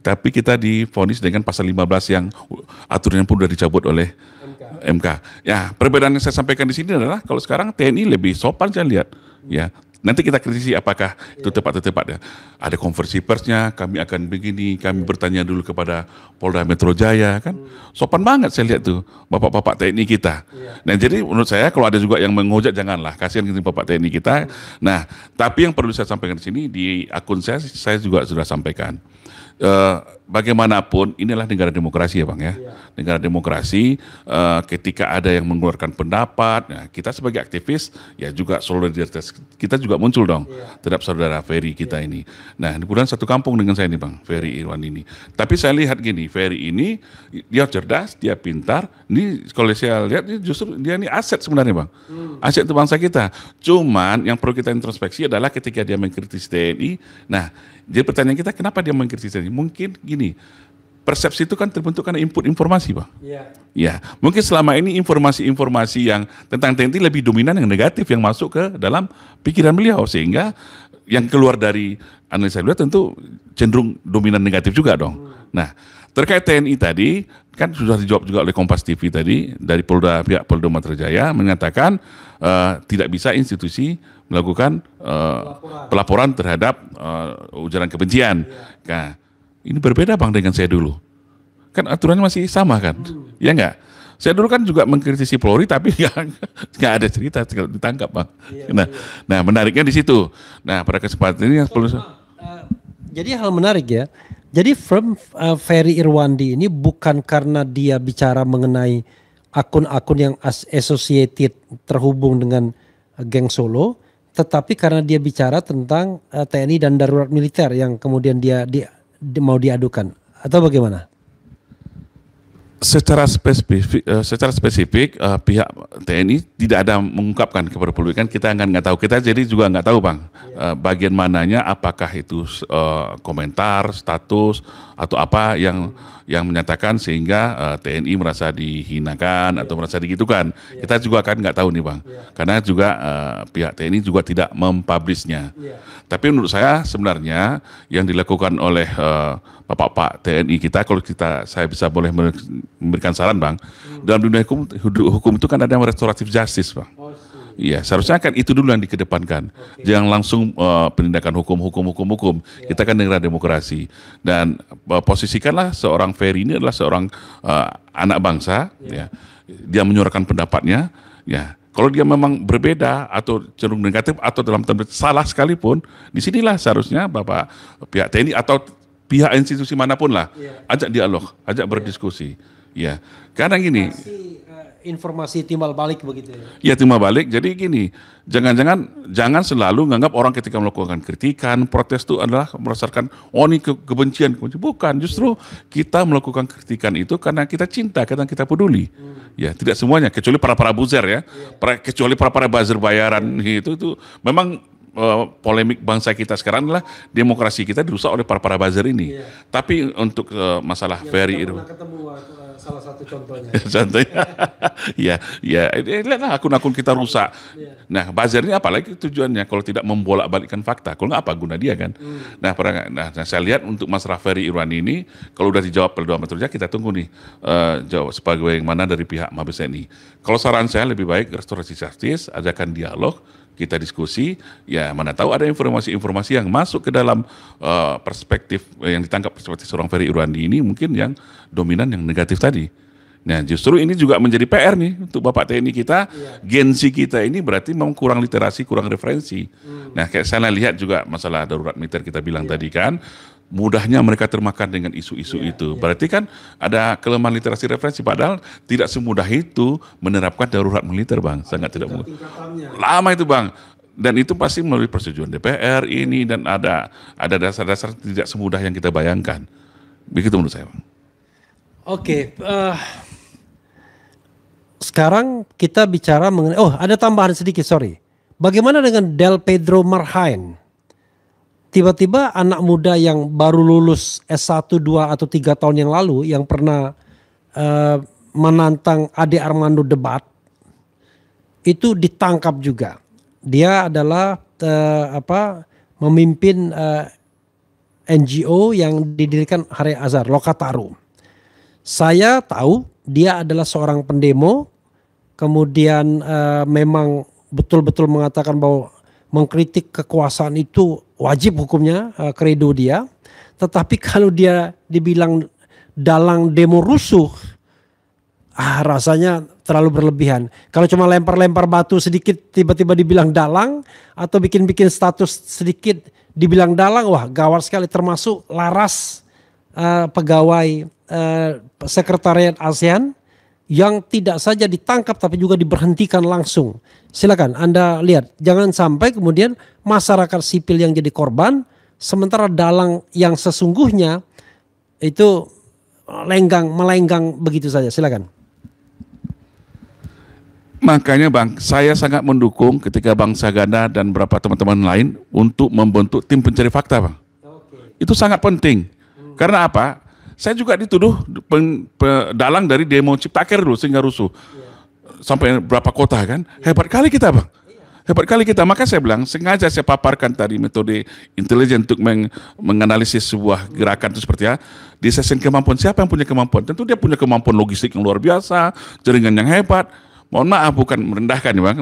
Tapi kita divonis dengan pasal 15 yang aturannya pun sudah dicabut oleh MK. Ya, perbedaan yang saya sampaikan di sini adalah kalau sekarang TNI lebih sopan saya lihat. Ya, nanti kita kritisi apakah itu tepat atau tidak. Ada konversi persnya, kami akan begini, kami bertanya dulu kepada Polda Metro Jaya kan. Sopan banget saya lihat tuh bapak-bapak TNI kita. Nah jadi menurut saya kalau ada juga yang mengojek janganlah, kasihan gitu bapak TNI kita. Nah tapi yang perlu saya sampaikan di sini di akun saya juga sudah sampaikan. Bagaimanapun inilah negara demokrasi ya Bang ya. Negara demokrasi ketika ada yang mengeluarkan pendapat, nah, kita sebagai aktivis ya juga solidaritas kita juga muncul dong terhadap saudara Ferry kita ini. Nah kemudian satu kampung dengan saya nih Bang, Ferry Irwan ini. Tapi saya lihat gini, Ferry ini dia cerdas, dia pintar. Ini kalau saya lihat justru dia ini aset sebenarnya Bang. Aset untuk bangsa kita. Cuman yang perlu kita introspeksi adalah ketika dia mengkritisi TNI. Nah jadi pertanyaan kita kenapa dia mengkritisi TNI? Mungkin gini, persepsi itu kan terbentuk karena input informasi Bang. Ya, mungkin selama ini informasi-informasi yang tentang TNI lebih dominan yang negatif yang masuk ke dalam pikiran beliau. Sehingga yang keluar dari analisa beliau tentu cenderung dominan negatif juga dong. Nah, terkait TNI tadi, kan sudah dijawab juga oleh Kompas TV tadi, dari pihak Polda Metro Jaya mengatakan tidak bisa institusi melakukan pelaporan terhadap ujaran kebencian. Nah, ini berbeda Bang dengan saya dulu. Kan aturannya masih sama kan? Ya enggak? Saya dulu kan juga mengkritisi Polri tapi nggak ada cerita ditangkap Bang. Nah menariknya di situ. Nah pada kesempatan ini yang perlu. Jadi hal menarik ya. Jadi Ferry Irwandi ini bukan karena dia bicara mengenai akun-akun yang associated terhubung dengan geng Solo, tetapi karena dia bicara tentang TNI dan darurat militer yang kemudian dia mau diadukan, atau bagaimana? Secara spesifik pihak TNI tidak ada mengungkapkan kepada publik, kan kita nggak tahu, kita jadi juga nggak tahu bang bagian mananya, apakah itu komentar, status atau apa yang menyatakan sehingga TNI merasa dihinakan atau merasa digitukan. Kita juga kan nggak tahu nih bang, karena juga pihak TNI juga tidak mempublishnya. Tapi menurut saya sebenarnya yang dilakukan oleh Bapak TNI kita, kalau saya bisa boleh memberikan saran bang, dalam dunia hukum itu kan ada yang restoratif justice bang. Iya, seharusnya kan itu dulu yang dikedepankan. Jangan langsung penindakan hukum. Kita kan negara demokrasi, dan posisikanlah seorang Ferry ini adalah seorang anak bangsa, ya. Dia menyuarakan pendapatnya, ya. Kalau dia memang berbeda atau cenderung negatif atau dalam tanda salah sekalipun, disinilah seharusnya Bapak pihak TNI atau pihak institusi manapun lah, ajak dialog, ajak berdiskusi, ya. Karena gini, informasi timbal balik begitu ya. Ya timbal balik. Jadi gini, jangan selalu menganggap orang ketika melakukan kritikan, protes itu adalah berdasarkan ini kebencian. Bukan, justru kita melakukan kritikan itu karena kita cinta, karena kita peduli. Ya, tidak semuanya, kecuali para buzzer ya, kecuali para buzzer bayaran itu memang polemik bangsa kita sekarang adalah demokrasi kita dirusak oleh para buzzer ini. Tapi untuk masalah Ferry itu, ketemu salah satu contohnya. Contohnya, ya, lihatlah akun-akun kita rusak. Nah, buzzer ini apalagi tujuannya kalau tidak membolak-balikkan fakta. Kalau nggak apa guna dia kan? Nah, saya lihat untuk masalah Ferry Irwandi ini, kalau udah dijawab oleh dua menteri, kita tunggu nih jawab sebagai mana dari pihak Mabes TNI. Kalau saran saya lebih baik restorasi justice, ajakan dialog, kita diskusi, ya mana tahu ada informasi-informasi yang masuk ke dalam perspektif yang ditangkap perspektif seorang Ferry Irwandi ini mungkin yang dominan, yang negatif tadi. Nah, justru ini juga menjadi PR nih untuk Bapak TNI kita, Gen Z kita ini berarti memang kurang literasi, kurang referensi. Nah, kayak saya lihat juga masalah darurat militer kita bilang tadi kan, mudahnya mereka termakan dengan isu-isu itu. Berarti kan ada kelemahan literasi referensi, padahal tidak semudah itu menerapkan darurat militer bang, sangat tidak mudah. Lama itu bang, dan itu pasti melalui persetujuan DPR ini, dan ada dasar-dasar tidak semudah yang kita bayangkan. Begitu menurut saya bang. Oke, sekarang kita bicara mengenai, ada tambahan sedikit, sorry. Bagaimana dengan Del Pedro Marhain? Tiba-tiba anak muda yang baru lulus S1, 2, atau 3 tahun yang lalu yang pernah menantang Ade Armando debat itu ditangkap juga. Dia adalah memimpin NGO yang didirikan Hari Azhar, Lokataru. Saya tahu dia adalah seorang pendemo, kemudian memang betul-betul mengatakan bahwa mengkritik kekuasaan itu wajib hukumnya, kredo dia. Tetapi kalau dia dibilang dalang demo rusuh, rasanya terlalu berlebihan. Kalau cuma lempar-lempar batu sedikit tiba-tiba dibilang dalang, atau bikin-bikin status sedikit dibilang dalang, wah gawat sekali. Termasuk Laras, pegawai sekretariat ASEAN, yang tidak saja ditangkap tapi juga diberhentikan langsung. Silakan Anda lihat, jangan sampai kemudian masyarakat sipil yang jadi korban, sementara dalang yang sesungguhnya itu melenggang begitu saja. Silakan. Makanya bang, saya sangat mendukung ketika Bang Sagana dan beberapa teman-teman lain untuk membentuk tim pencari fakta bang. Itu sangat penting. Karena apa? Saya juga dituduh dalang dari demo Ciptaker dulu sehingga rusuh. Sampai berapa kota kan. Hebat kali kita bang. Hebat kali kita. Maka saya bilang, sengaja saya paparkan tadi metode intelijen untuk menganalisis sebuah gerakan itu seperti apa. Di sesi kemampuan, siapa yang punya kemampuan? Tentu dia punya kemampuan logistik yang luar biasa, jaringan yang hebat. Mohon maaf, bukan merendahkan ya bang.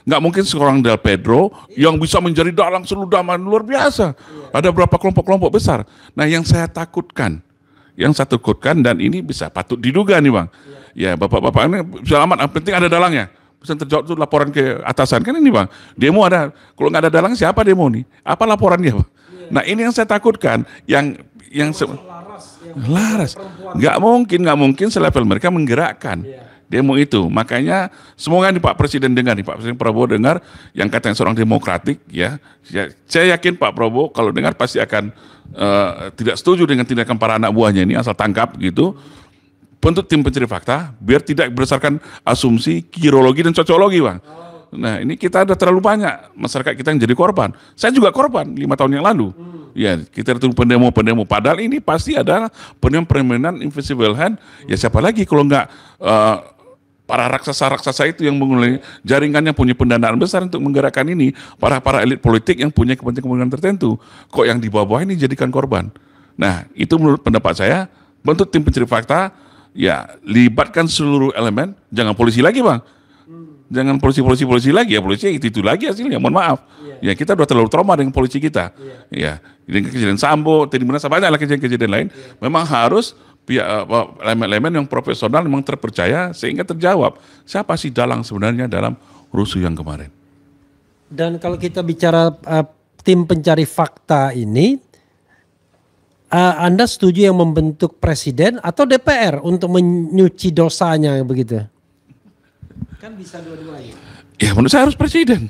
Nggak mungkin seorang Del Pedro yang bisa menjadi dalang seluruh zaman luar biasa. Ada berapa kelompok-kelompok besar. Nah yang saya takutkan, dan ini bisa patut diduga nih bang. Ya bapak-bapak ini selamat, yang penting ada dalangnya. Bisa terjawab itu laporan ke atasan kan ini bang. Demo ada, kalau nggak ada dalang siapa demo nih? Apa laporannya bang? Nah ini yang saya takutkan, Laras, nggak mungkin selevel mereka menggerakkan. demo itu. Makanya semoga nih Pak Presiden dengar, nih Pak Presiden Prabowo dengar yang katanya seorang demokratik ya. Saya yakin Pak Prabowo kalau dengar pasti akan tidak setuju dengan tindakan para anak buahnya ini asal tangkap gitu. Bentuk tim pencari fakta biar tidak berdasarkan asumsi, kirologi dan cocologi, Bang. Nah, ini kita ada terlalu banyak masyarakat kita yang jadi korban. Saya juga korban 5 tahun yang lalu. Ya, kita itu pendemo-pendemo. Padahal ini pasti ada permainan invisible hand. Ya siapa lagi kalau nggak para raksasa-raksasa itu yang mengulai jaringan yang punya pendanaan besar untuk menggerakkan ini. Para elit politik yang punya kepentingan tertentu. Kok yang di bawah ini jadikan korban. Nah, itu menurut pendapat saya, bentuk tim pencari fakta, ya libatkan seluruh elemen. Jangan polisi lagi, Bang. Jangan polisi lagi ya, polisi itu lagi hasilnya, mohon maaf. Ya kita udah terlalu trauma dengan polisi kita. Ya, dengan kejadian Sambo, tadi mana banyak lah kejadian lain. Memang harus pihak elemen-elemen yang profesional memang terpercaya sehingga terjawab siapa sih dalang sebenarnya dalam rusuh yang kemarin. Dan kalau kita bicara tim pencari fakta ini, Anda setuju yang membentuk presiden atau DPR untuk menyuci dosanya begitu? Kan bisa dua-duanya. Ya menurut saya harus presiden.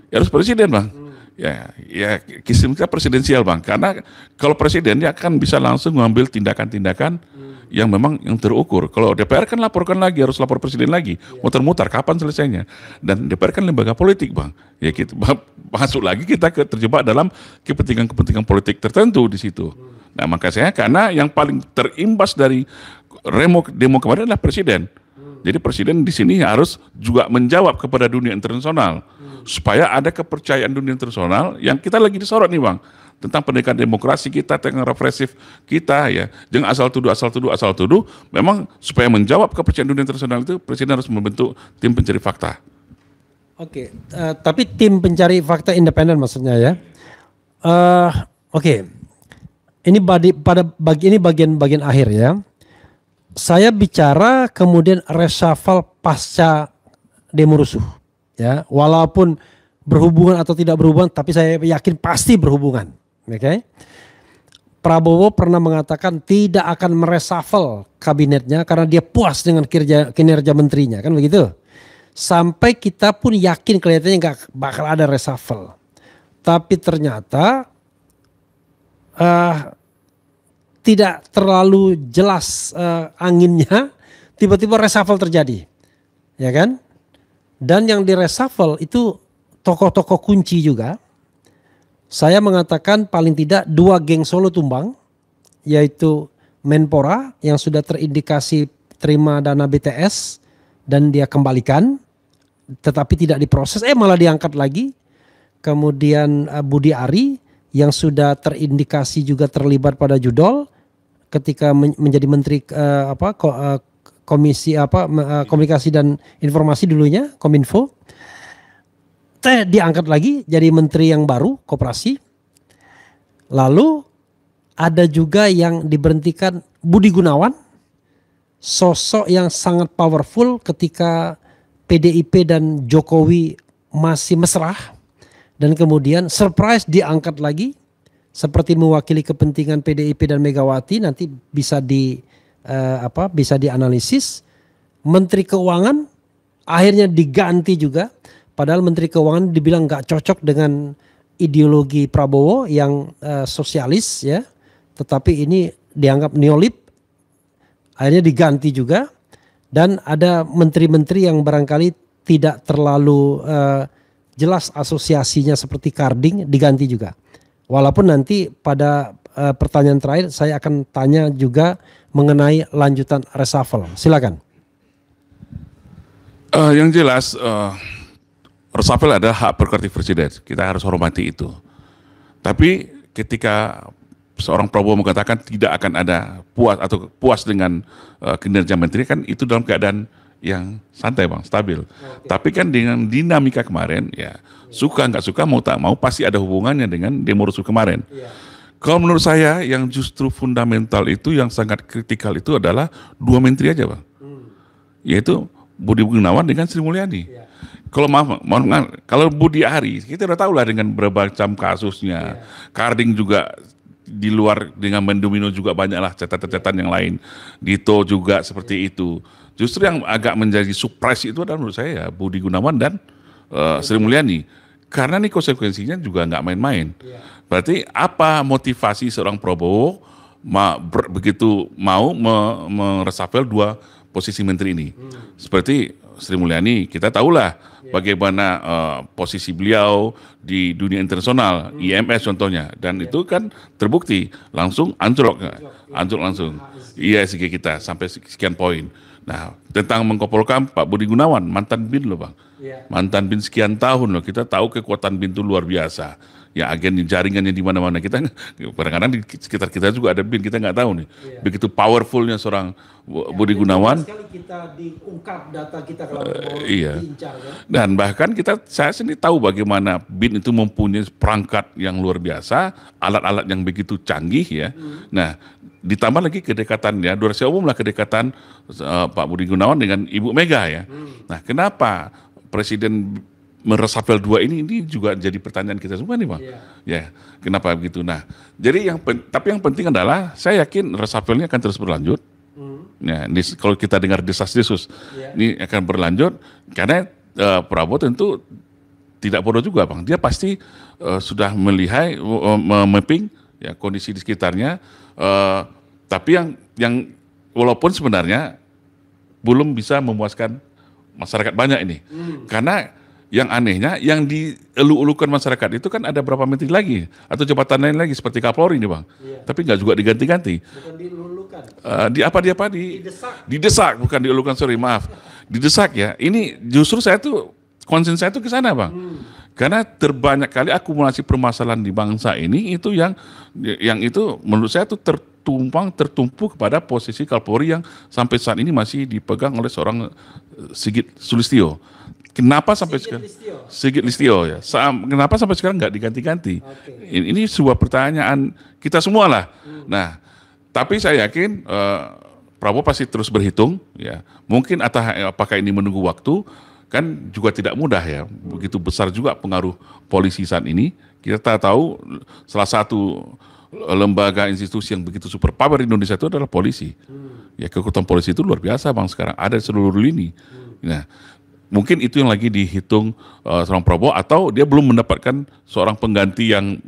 Ya, harus presiden, Bang. Ya sistem kita presidensial, Bang. Karena kalau presiden dia akan bisa langsung mengambil tindakan-tindakan yang memang yang terukur. Kalau DPR kan laporkan lagi, harus lapor presiden lagi. Muter-muter kapan selesainya. Dan DPR kan lembaga politik, Bang. Ya kita masuk lagi kita terjebak dalam kepentingan-kepentingan politik tertentu di situ. Nah, maka saya karena yang paling terimbas dari demo kemarin adalah presiden. Jadi presiden di sini harus juga menjawab kepada dunia internasional supaya ada kepercayaan dunia internasional yang kita lagi disorot nih, Bang, tentang pendidikan demokrasi kita, tentang represif kita ya. Jangan asal tuduh. Memang supaya menjawab kepercayaan dunia internasional itu presiden harus membentuk tim pencari fakta. Oke, tapi tim pencari fakta independen maksudnya ya. Oke. Ini bagian akhir ya. Saya bicara kemudian reshuffle pasca demo rusuh, ya. Walaupun berhubungan atau tidak berhubungan, tapi saya yakin pasti berhubungan. Oke. Prabowo pernah mengatakan tidak akan mereshuffle kabinetnya karena dia puas dengan kinerja menterinya, kan begitu. Sampai kita pun yakin kelihatannya nggak bakal ada reshuffle. Tapi ternyata tidak terlalu jelas anginnya, tiba-tiba reshuffle terjadi, ya kan? Dan yang di reshuffle itu tokoh-tokoh kunci juga. Saya mengatakan paling tidak 2 geng Solo tumbang, yaitu Menpora yang sudah terindikasi terima dana BTS dan dia kembalikan, tetapi tidak diproses, malah diangkat lagi. Kemudian Budi Ari yang sudah terindikasi juga terlibat pada judol ketika menjadi menteri komunikasi dan informasi dulunya, Kominfo. Diangkat lagi jadi menteri yang baru, koperasi. Lalu ada juga yang diberhentikan, Budi Gunawan, sosok yang sangat powerful ketika PDIP dan Jokowi masih mesra. Dan kemudian surprise diangkat lagi seperti mewakili kepentingan PDIP dan Megawati, nanti bisa dianalisis. Menteri Keuangan akhirnya diganti juga, padahal Menteri Keuangan dibilang nggak cocok dengan ideologi Prabowo yang sosialis ya, tetapi ini dianggap neolib, akhirnya diganti juga. Dan ada menteri-menteri yang barangkali tidak terlalu jelas asosiasinya seperti Karding, diganti juga. Walaupun nanti pada pertanyaan terakhir saya akan tanya juga mengenai lanjutan reshuffle. Silakan. Yang jelas reshuffle adalah hak prerogatif presiden. Kita harus hormati itu. Tapi ketika seorang Prabowo mengatakan tidak akan ada puas dengan kinerja menteri, kan itu dalam keadaan yang santai, Bang, stabil. Tapi kan dengan dinamika kemarin ya, suka nggak suka, mau tak mau pasti ada hubungannya dengan demo rusuh kemarin. Kalau menurut saya yang justru fundamental itu, yang sangat kritikal itu adalah 2 menteri aja, Bang. Yaitu Budi Gunawan dengan Sri Mulyani. Kalau kalau Budi Ari, kita udah tahu lah dengan berbagai macam kasusnya. Karding juga di luar dengan mendomino juga banyaklah catatan-catatan yang lain. Dito juga seperti itu. Justru yang agak menjadi surprise itu adalah menurut saya Budi Gunawan dan Sri Mulyani. Karena nih konsekuensinya juga nggak main-main. Berarti apa motivasi seorang Prabowo begitu mau meresapel dua posisi menteri ini? Seperti Sri Mulyani, kita tahulah bagaimana posisi beliau di dunia internasional, IMF contohnya, dan itu kan terbukti langsung anjlok langsung. ISG kita sampai sekian poin. Nah, tentang Menkopolhukam Pak Budi Gunawan, mantan BIN loh Bang. Mantan BIN sekian tahun loh, kita tahu kekuatan BIN itu luar biasa. Ya agen jaringannya di mana-mana, kita kadang-kadang di sekitar kita juga ada BIN, kita nggak tahu nih. Begitu powerfulnya seorang Budi Gunawan. Sekali kita diungkap data kita kalau mau Iya. diincar, kan? Dan bahkan saya sendiri tahu bagaimana BIN itu mempunyai perangkat yang luar biasa, alat-alat yang begitu canggih ya. Nah, ditambah lagi kedekatannya, durasi umum lah kedekatan Pak Budi Gunawan dengan Ibu Mega ya. Nah, kenapa Presiden meresapel dua ini juga jadi pertanyaan kita semua nih Bang. Ya, kenapa begitu? Nah, jadi tapi yang penting adalah saya yakin resapelnya akan terus berlanjut. Nah, kalau kita dengar desas-desus, ini akan berlanjut karena Prabowo tentu tidak bodoh juga Bang. Dia pasti sudah melihat, mapping ya kondisi di sekitarnya. Tapi yang walaupun sebenarnya belum bisa memuaskan masyarakat banyak ini, karena yang anehnya yang dielu-elukan masyarakat itu kan ada berapa menteri lagi atau jabatan lain lagi seperti Kapolri nih Bang, tapi nggak juga diganti-ganti. Bukan dilulukan. Didesak bukan dielu-elukan, sorry maaf, didesak ya. Ini justru saya tuh konsen saya tuh ke sana Bang. Karena terbanyak kali akumulasi permasalahan di bangsa ini itu yang itu menurut saya tuh tertumpu kepada posisi Kapolri yang sampai saat ini masih dipegang oleh seorang Sigit Sulistyo. Kenapa sampai sekarang Sigit Listio ya? Kenapa sampai sekarang nggak diganti-ganti? Ini sebuah pertanyaan kita semua lah. Nah, tapi saya yakin Prabowo pasti terus berhitung ya. Mungkin apakah ini menunggu waktu? Kan juga tidak mudah ya, begitu besar juga pengaruh polisi saat ini. Kita tahu salah satu lembaga institusi yang begitu super power di Indonesia itu adalah polisi. Ya kekuatan polisi itu luar biasa Bang sekarang, ada di seluruh lini. Nah, mungkin itu yang lagi dihitung seorang Prabowo, atau dia belum mendapatkan seorang pengganti yang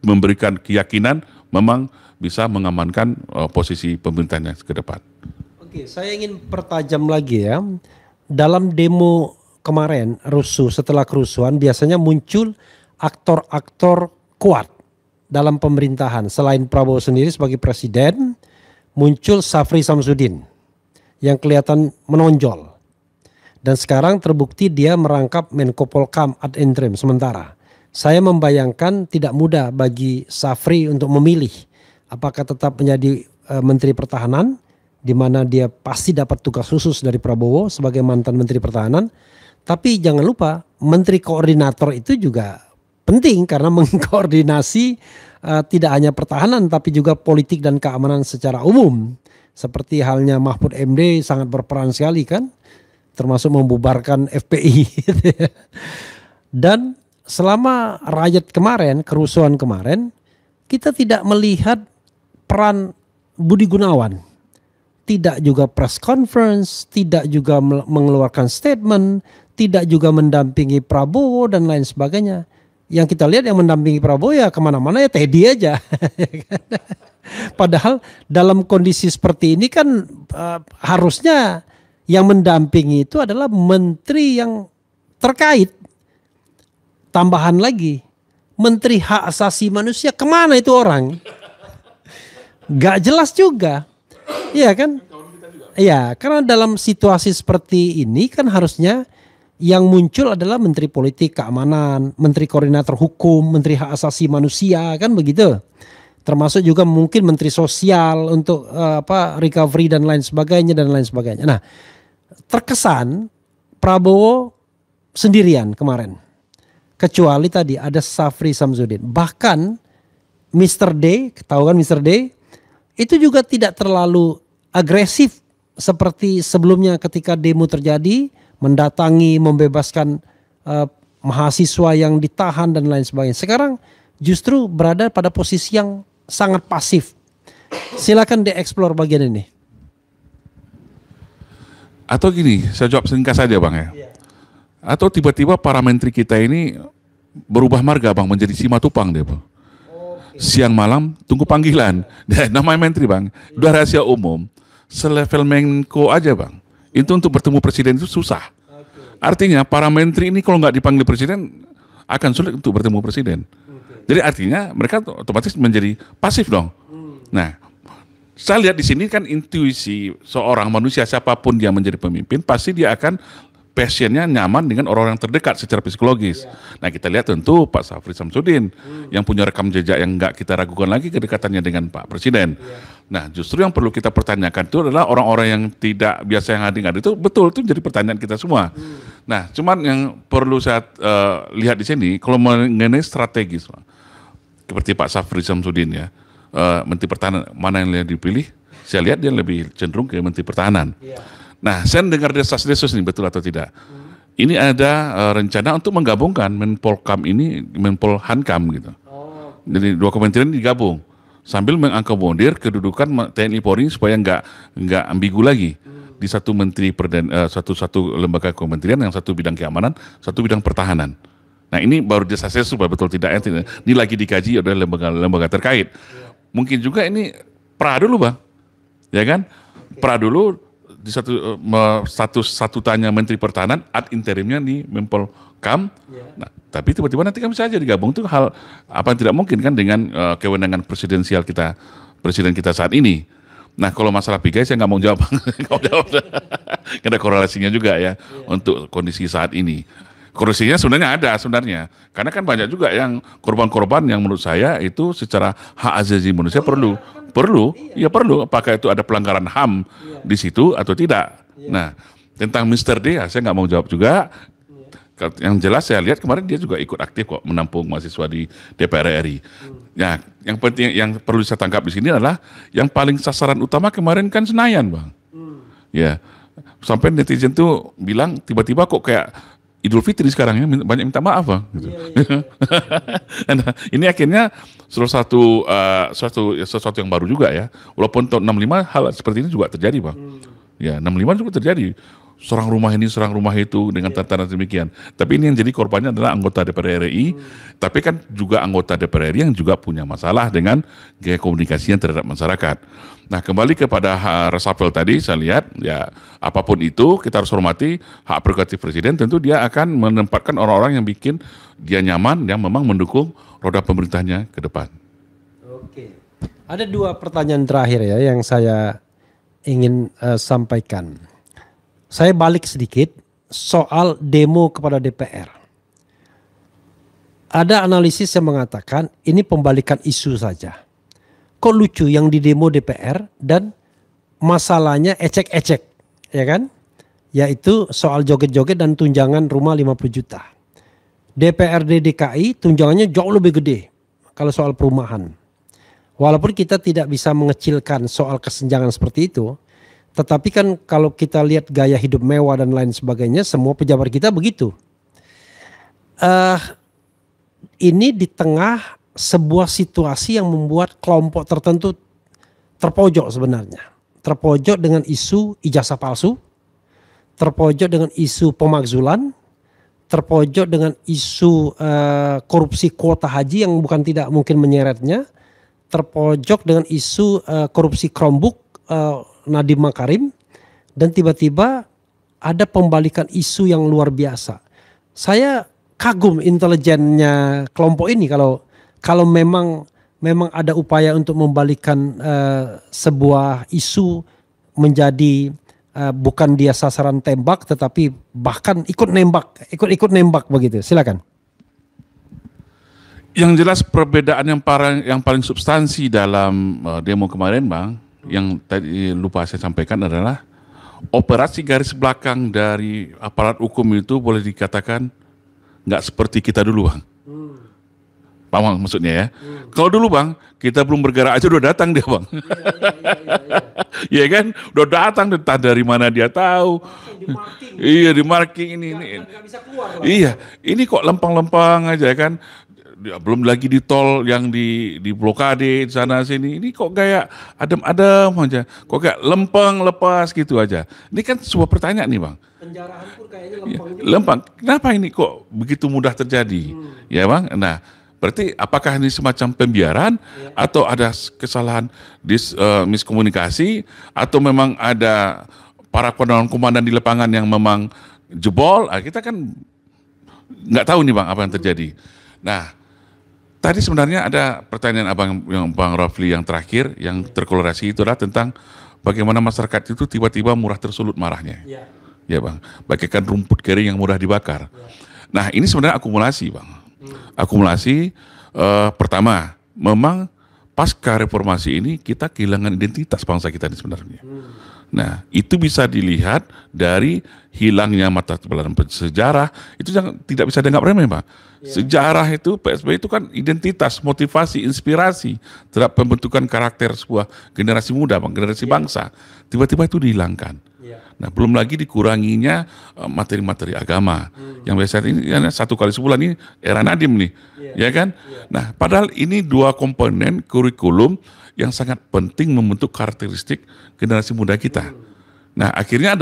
memberikan keyakinan memang bisa mengamankan posisi pemerintahnya ke depan. Oke, saya ingin pertajam lagi ya. Dalam demo kemarin rusuh, setelah kerusuhan biasanya muncul aktor-aktor kuat dalam pemerintahan. Selain Prabowo sendiri sebagai presiden, muncul Safri Samsudin yang kelihatan menonjol. Dan sekarang terbukti dia merangkap Menkopolhukam ad interim sementara. Saya membayangkan tidak mudah bagi Safri untuk memilih apakah tetap menjadi Menteri Pertahanan, di mana dia pasti dapat tugas khusus dari Prabowo sebagai mantan Menteri Pertahanan. Tapi jangan lupa Menteri Koordinator itu juga penting karena mengkoordinasi tidak hanya pertahanan tapi juga politik dan keamanan secara umum. Seperti halnya Mahfud MD sangat berperan sekali kan, termasuk membubarkan FPI. Dan selama riot kemarin, kerusuhan kemarin, kita tidak melihat peran Budi Gunawan. Tidak juga press conference, tidak juga mengeluarkan statement, tidak juga mendampingi Prabowo dan lain sebagainya. Yang kita lihat yang mendampingi Prabowo ya kemana-mana ya Teddy aja. Padahal dalam kondisi seperti ini kan harusnya yang mendampingi itu adalah menteri yang terkait. Tambahan lagi, Menteri Hak Asasi Manusia, kemana itu orang? Gak jelas juga. Iya kan? Iya, karena dalam situasi seperti ini kan harusnya yang muncul adalah Menteri Politik Keamanan, Menteri Koordinator Hukum, Menteri Hak Asasi Manusia, kan begitu. Termasuk juga mungkin Menteri Sosial untuk recovery dan lain sebagainya dan lain sebagainya. Nah, terkesan Prabowo sendirian kemarin. Kecuali tadi ada Safri Samsudin. Bahkan Mr. D, tahu kan Mr. D? Itu juga tidak terlalu agresif seperti sebelumnya ketika demo terjadi, mendatangi, membebaskan mahasiswa yang ditahan dan lain sebagainya. Sekarang justru berada pada posisi yang sangat pasif. Silakan dieksplor bagian ini. Atau gini, saya jawab singkat saja Bang ya. Atau tiba-tiba para menteri kita ini berubah marga Bang, menjadi simatupang deh Bang. Siang malam tunggu panggilan. Dan namanya menteri Bang, udah rahasia umum. Selevel Menko aja Bang. Itu untuk bertemu presiden itu susah. Artinya para menteri ini kalau nggak dipanggil presiden akan sulit untuk bertemu presiden. Jadi artinya mereka otomatis menjadi pasif dong. Nah, saya lihat di sini kan intuisi seorang manusia siapapun yang menjadi pemimpin pasti dia akan passionnya nyaman dengan orang-orang terdekat secara psikologis. Nah kita lihat tentu Pak Syafri Samsudin yang punya rekam jejak yang nggak kita ragukan lagi kedekatannya dengan Pak Presiden. Nah justru yang perlu kita pertanyakan itu adalah orang-orang yang tidak biasa yang hadir itu betul itu jadi pertanyaan kita semua. Nah cuman yang perlu saya lihat di sini kalau mengenai strategis seperti Pak Syafri Samsudin ya. Menteri Pertahanan mana yang dipilih? Saya lihat dia lebih cenderung ke Menteri Pertahanan. Nah, saya dengar desas-desus ini betul atau tidak? Ini ada rencana untuk menggabungkan Menpolkam ini, Menpolhankam gitu. Jadi dua kementerian digabung sambil mengakomodir kedudukan TNI Polri supaya nggak ambigu lagi di satu menteri satu lembaga kementerian yang satu bidang keamanan, satu bidang pertahanan. Nah ini baru desas-desus supaya betul tidak ini lagi dikaji oleh lembaga terkait. Mungkin juga ini pra dulu Bang, ya kan? Pra dulu di status statutannya Menteri Pertahanan ad interimnya di Menpolkam. Nah, tapi tiba-tiba nanti kan bisa aja digabung itu hal apa yang tidak mungkin kan dengan kewenangan presidensial kita, presiden kita saat ini. Nah kalau masalah pigai saya nggak mau jawab, nggak ada korelasinya juga ya untuk kondisi saat ini. Korupsinya sebenarnya karena kan banyak juga yang korban-korban yang menurut saya itu secara hak asasi manusia perlu apakah itu ada pelanggaran HAM di situ atau tidak. Nah tentang Mr. D saya nggak mau jawab juga. Yang jelas saya lihat kemarin dia juga ikut aktif kok menampung mahasiswa di DPR RI. Nah yang penting yang perlu saya tangkap di sini adalah yang paling sasaran utama kemarin kan Senayan Bang. Ya sampai netizen tuh bilang tiba-tiba kok kayak Idul Fitri sekarang ya banyak minta maaf Bang. Gitu. Nah, ini akhirnya sesuatu yang baru juga ya. Walaupun tahun 65 hal seperti ini juga terjadi Bang. Ya 65 juga terjadi. Serang rumah ini, serang rumah itu dengan tatanan demikian. Tapi ini yang jadi korbannya adalah anggota DPR RI. Tapi kan juga anggota DPR RI yang juga punya masalah dengan gaya komunikasinya terhadap masyarakat. Nah kembali kepada reshuffle tadi saya lihat ya apapun itu kita harus hormati hak prerogatif presiden, tentu dia akan menempatkan orang-orang yang bikin dia nyaman yang memang mendukung roda pemerintahnya ke depan. Oke. Ada dua pertanyaan terakhir ya yang saya ingin sampaikan. Saya balik sedikit soal demo kepada DPR. Ada analisis yang mengatakan ini pembalikan isu saja. Kok lucu yang di demo DPR dan masalahnya ecek-ecek, ya kan? Yaitu soal joget-joget dan tunjangan rumah 50 juta. DPRD DKI tunjangannya jauh lebih gede kalau soal perumahan. Walaupun kita tidak bisa mengecilkan soal kesenjangan seperti itu, tetapi kan kalau kita lihat gaya hidup mewah dan lain sebagainya, semua pejabat kita begitu. Ini di tengah sebuah situasi yang membuat kelompok tertentu terpojok sebenarnya. Terpojok dengan isu ijazah palsu, terpojok dengan isu pemakzulan, terpojok dengan isu korupsi kuota haji yang bukan tidak mungkin menyeretnya, terpojok dengan isu korupsi Chromebook Nadiem Makarim, dan tiba-tiba ada pembalikan isu yang luar biasa. Saya kagum intelijennya kelompok ini kalau memang ada upaya untuk membalikan sebuah isu menjadi bukan dia sasaran tembak tetapi bahkan ikut nembak begitu. Silakan. Yang jelas perbedaan yang paling substansi dalam demo kemarin Bang, yang tadi lupa saya sampaikan adalah operasi garis belakang dari aparat hukum itu boleh dikatakan nggak seperti kita dulu Bang. Paham maksudnya ya? Kalau dulu Bang, kita belum bergerak aja udah datang dia Bang. Iya kan? Udah datang, entah dari mana dia tahu. Iya di marking ini. Iya, ini kok lempang-lempang aja kan. belum lagi di tol yang di blokade di sana sini. Ini kok kayak adem-adem aja, kok kayak lempeng lepas gitu aja. Ini kan sebuah pertanyaan nih Bang. Penjarahan pun kayaknya lempeng juga. Lempeng, kenapa ini kok begitu mudah terjadi? Ya Bang, nah berarti apakah ini semacam pembiaran atau ada kesalahan miskomunikasi atau memang ada para komandan di lapangan yang memang jebol? Kita kan nggak tahu nih Bang apa yang terjadi. Nah, tadi sebenarnya ada pertanyaan yang Bang Rafli yang terakhir yang terkolorasi itu adalah tentang bagaimana masyarakat itu tiba-tiba murah tersulut marahnya. Ya Bang, bagaikan rumput kering yang mudah dibakar. Nah ini sebenarnya akumulasi Bang. Akumulasi pertama, memang pasca reformasi ini kita kehilangan identitas bangsa kita ini sebenarnya. Nah itu bisa dilihat dari hilangnya mata pelajaran sejarah, itu tidak bisa dianggap remeh Bang. Sejarah itu, PSB itu kan identitas, motivasi, inspirasi terhadap pembentukan karakter sebuah generasi muda Bang, generasi bangsa. Tiba-tiba itu dihilangkan. Nah, belum lagi dikuranginya materi-materi agama yang biasanya ini satu kali sebulan ini era Nadiem nih, ya kan? Nah, padahal ini dua komponen kurikulum yang sangat penting membentuk karakteristik generasi muda kita. Nah, akhirnya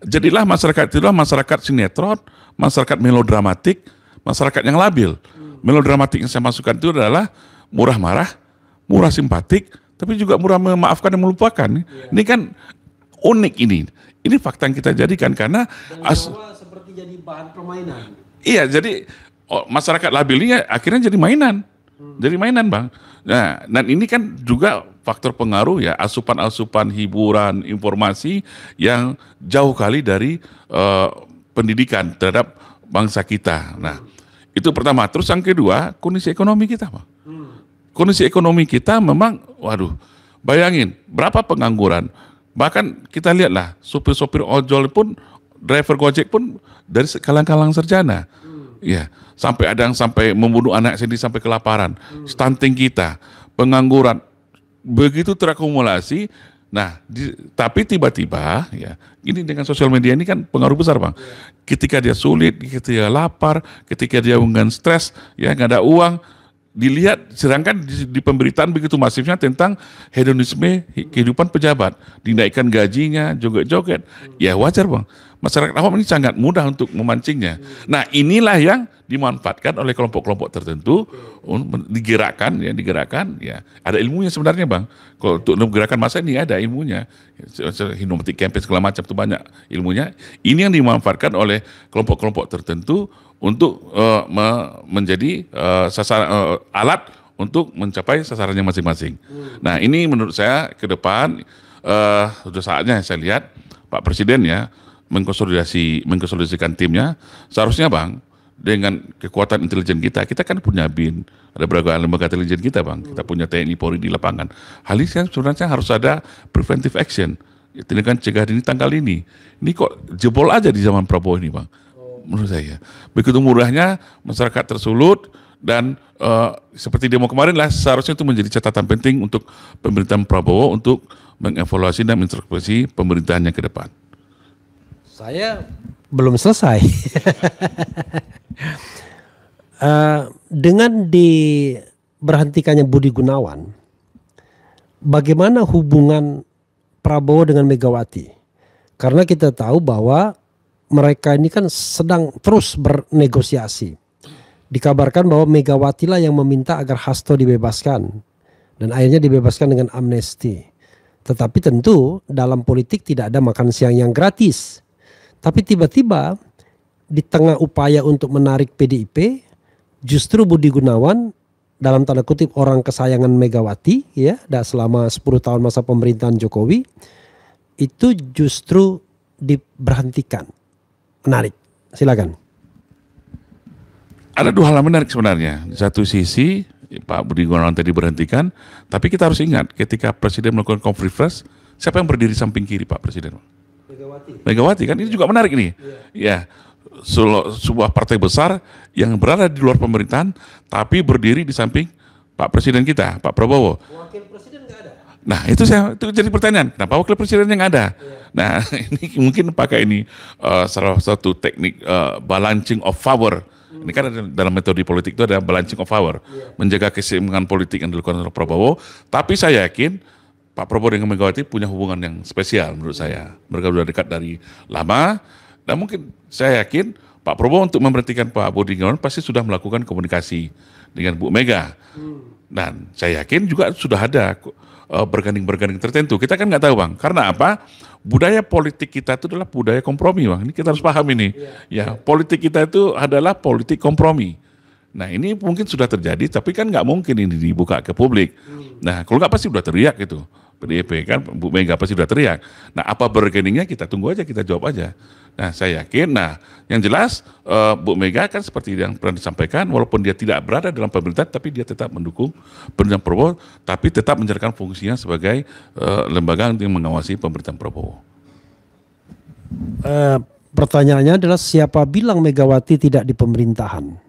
jadilah masyarakat itu adalah masyarakat sinetron, masyarakat melodramatik, masyarakat yang labil. Melodramatik yang saya masukkan itu adalah murah marah, murah simpatik, tapi juga murah memaafkan dan melupakan. Ini kan unik ini. Ini fakta yang kita jadikan karena seperti jadi bahan permainan. Iya, jadi masyarakat labil ini akhirnya jadi mainan. Jadi mainan Bang. Nah, dan ini kan juga faktor pengaruh ya, asupan-asupan hiburan, informasi yang jauh kali dari pendidikan terhadap bangsa kita. Nah, itu pertama. Terus yang kedua, kondisi ekonomi kita Bang. Kondisi ekonomi kita memang, waduh, bayangin berapa pengangguran. Bahkan kita lihatlah sopir-sopir ojol pun, driver Gojek pun dari kalang-kalang sarjana. Ya, sampai ada yang sampai membunuh anak sendiri sampai kelaparan. Stunting kita, pengangguran begitu terakumulasi. Nah, tapi tiba-tiba ya, ini dengan sosial media ini kan pengaruh besar Bang. Ketika dia sulit, ketika dia lapar, ketika dia dengan stres, ya nggak ada uang, dilihat, sedangkan di pemberitaan begitu masifnya tentang hedonisme kehidupan pejabat, dinaikkan gajinya, joget-joget, ya wajar Bang. Masyarakat awam ini sangat mudah untuk memancingnya. Nah inilah yang dimanfaatkan oleh kelompok-kelompok tertentu, digerakkan, ya ada ilmunya sebenarnya Bang. Kalau untuk menggerakkan massa ini ada ilmunya, hinomatic campaign segala macam itu banyak ilmunya. Ini yang dimanfaatkan oleh kelompok-kelompok tertentu untuk menjadi alat untuk mencapai sasarannya masing-masing. Nah ini menurut saya ke depan sudah saatnya saya lihat Pak Presiden ya mengkonsolidasikan timnya. Seharusnya Bang, dengan kekuatan intelijen kita kan punya BIN, ada berbagai lembaga intelijen kita Bang, kita punya TNI Polri di lapangan. Hal ini sebenarnya harus ada preventive action, tindakan cegah dini tanggal ini. Ini kok jebol aja di zaman Prabowo ini Bang. Menurut saya begitu murahnya masyarakat tersulut dan seperti demo kemarin lah, seharusnya itu menjadi catatan penting untuk pemerintahan Prabowo untuk mengevaluasi dan mengintrospeksi pemerintahannya ke depan. Saya belum selesai. Dengan diberhentikannya Budi Gunawan, bagaimana hubungan Prabowo dengan Megawati? Karena kita tahu bahwa mereka ini kan sedang terus bernegosiasi. Dikabarkan bahwa Megawati lah yang meminta agar Hasto dibebaskan. Dan akhirnya dibebaskan dengan amnesti. Tetapi tentu dalam politik tidak ada makan siang yang gratis. Tapi tiba-tiba di tengah upaya untuk menarik PDIP, justru Budi Gunawan dalam tanda kutip orang kesayangan Megawati ya, selama 10 tahun masa pemerintahan Jokowi, itu justru diberhentikan. Menarik, silakan. Ada dua hal yang menarik sebenarnya. Di satu sisi Pak Budi Gunawan tadi berhentikan, tapi kita harus ingat ketika Presiden melakukan konferensi, siapa yang berdiri samping kiri Pak Presiden? Megawati kan, ini juga menarik nih. Ya, sebuah partai besar yang berada di luar pemerintahan, tapi berdiri di samping Pak Presiden kita, Pak Prabowo. Wakil Presiden nggak ada. Nah itu jadi pertanyaan, kenapa Wakil Presiden yang ada? Nah ini mungkin pakai ini salah satu teknik balancing of power. Ini kan dalam metode politik itu ada balancing of power, menjaga keseimbangan politik yang dilakukan oleh Prabowo. Tapi saya yakin Pak Prabowo dengan Megawati punya hubungan yang spesial menurut saya. Mereka sudah dekat dari lama, dan mungkin saya yakin Pak Prabowo untuk memberhentikan Pak Budi Gunawan pasti sudah melakukan komunikasi dengan Bu Mega. Dan saya yakin juga sudah ada berganding-berganding tertentu. Kita kan nggak tahu, Bang. Karena apa? Budaya politik kita itu adalah budaya kompromi, Bang. Ini kita harus paham ini. Ya, politik kita itu adalah politik kompromi. Nah, ini mungkin sudah terjadi, tapi kan nggak mungkin ini dibuka ke publik. Nah, kalau nggak pasti udah teriak gitu. PDIP kan, Bu Mega pasti sudah teriak. Nah, apa bergeningnya kita tunggu aja, kita jawab aja. Nah, saya yakin, yang jelas Bu Mega kan seperti yang pernah disampaikan, walaupun dia tidak berada dalam pemerintahan, tapi dia tetap mendukung pemerintahan Prabowo, tapi tetap menjalankan fungsinya sebagai lembaga yang mengawasi pemerintahan Prabowo. Pertanyaannya adalah siapa bilang Megawati tidak di pemerintahan?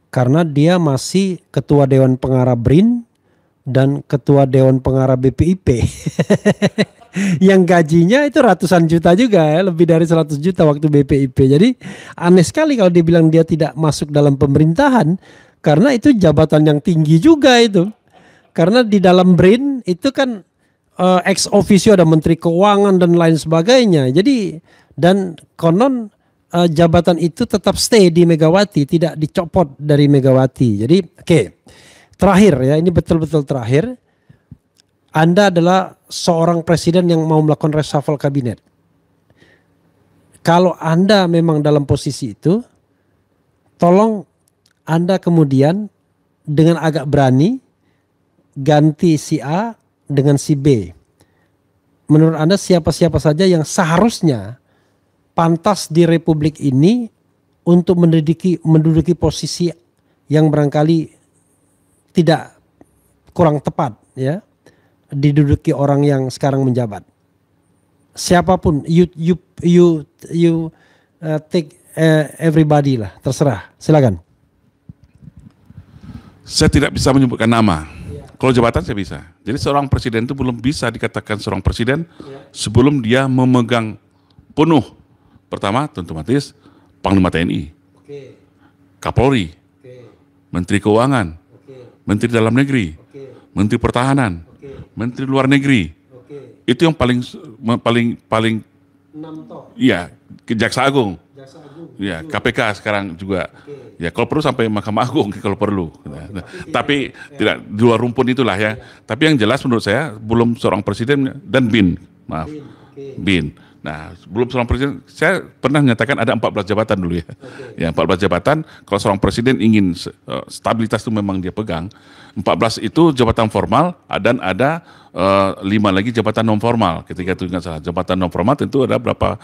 Karena dia masih ketua Dewan Pengarah BRIN dan ketua Dewan Pengarah BPIP. Yang gajinya itu ratusan juta juga ya, lebih dari 100 juta waktu BPIP. Jadi aneh sekali kalau dibilang dia tidak masuk dalam pemerintahan, karena itu jabatan yang tinggi juga itu. Karena di dalam BRIN itu kan ex officio ada Menteri Keuangan dan lain sebagainya. Jadi dan konon jabatan itu tetap stay di Megawati, tidak dicopot dari Megawati. Jadi oke. Terakhir ya, ini betul-betul terakhir. Anda adalah seorang presiden yang mau melakukan reshuffle kabinet. Kalau Anda memang dalam posisi itu, tolong Anda kemudian dengan agak berani ganti si A dengan si B. Menurut Anda siapa-siapa saja yang seharusnya pantas di Republik ini untuk menduduki posisi yang barangkali tidak kurang tepat ya diduduki orang yang sekarang menjabat. Siapapun you take everybody lah, terserah. Silakan. Saya tidak bisa menyebutkan nama. Kalau jabatan saya bisa. Jadi seorang presiden itu belum bisa dikatakan seorang presiden sebelum dia memegang penuh. Pertama tentu otomatis Panglima TNI, Kapolri, Menteri Keuangan, Menteri Dalam Negeri, Menteri Pertahanan, Menteri Luar Negeri. Itu yang paling ya, Jaksa Agung. Ya, KPK sekarang juga. Ya, kalau perlu sampai Mahkamah Agung kalau perlu. Tapi tidak di luar rumpun itulah ya. Tapi yang jelas menurut saya belum seorang presiden dan BIN. Maaf. BIN. Nah, sebelum seorang presiden, saya pernah menyatakan ada 14 jabatan dulu ya. Ya, 14 jabatan, kalau seorang presiden ingin stabilitas itu memang dia pegang. 14 itu jabatan formal, dan ada 5 lagi jabatan non formal. Ketika itu nggak salah, jabatan non formal tentu ada berapa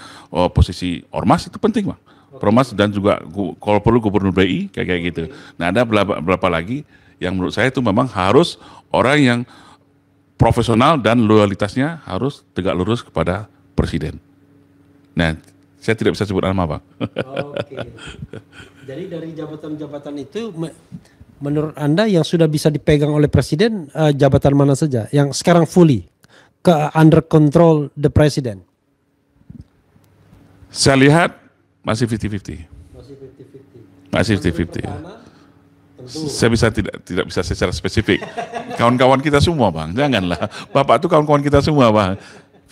posisi ormas, itu penting, Bang. Ormas dan juga kalau perlu gubernur BI, kayak gitu. Nah, ada berapa lagi yang menurut saya itu memang harus orang yang profesional dan loyalitasnya harus tegak lurus kepada presiden. Nah, saya tidak bisa sebut nama, Pak. Oke. Jadi dari jabatan-jabatan itu, menurut Anda yang sudah bisa dipegang oleh presiden, jabatan mana saja yang sekarang fully under control the president? Saya lihat masih 50-50. Masih 50-50. Saya tidak bisa secara spesifik. Kawan-kawan kita semua, Bang. Janganlah. Bapak itu kawan-kawan kita semua, Bang.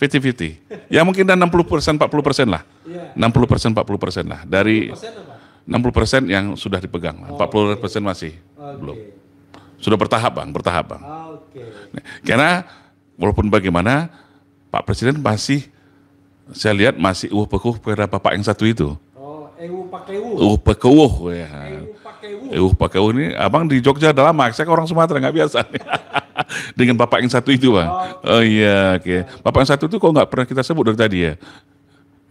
50-50. Ya mungkin dan 60%, 40% lah. 60%, 40% lah. Dari 60% yang sudah dipegang. 40% masih belum. Sudah bertahap, Bang. Bertahap, Bang. Karena walaupun bagaimana, Pak Presiden masih, saya lihat masih pekuh pada Bapak yang satu itu. Pekuh ya. Pekuh ini, Abang di Jogja udah lama. Saya orang Sumatera nggak biasa. Dengan Bapak yang satu itu, Bang. Oh iya, oke. Bapak yang satu itu kok nggak pernah kita sebut dari tadi ya?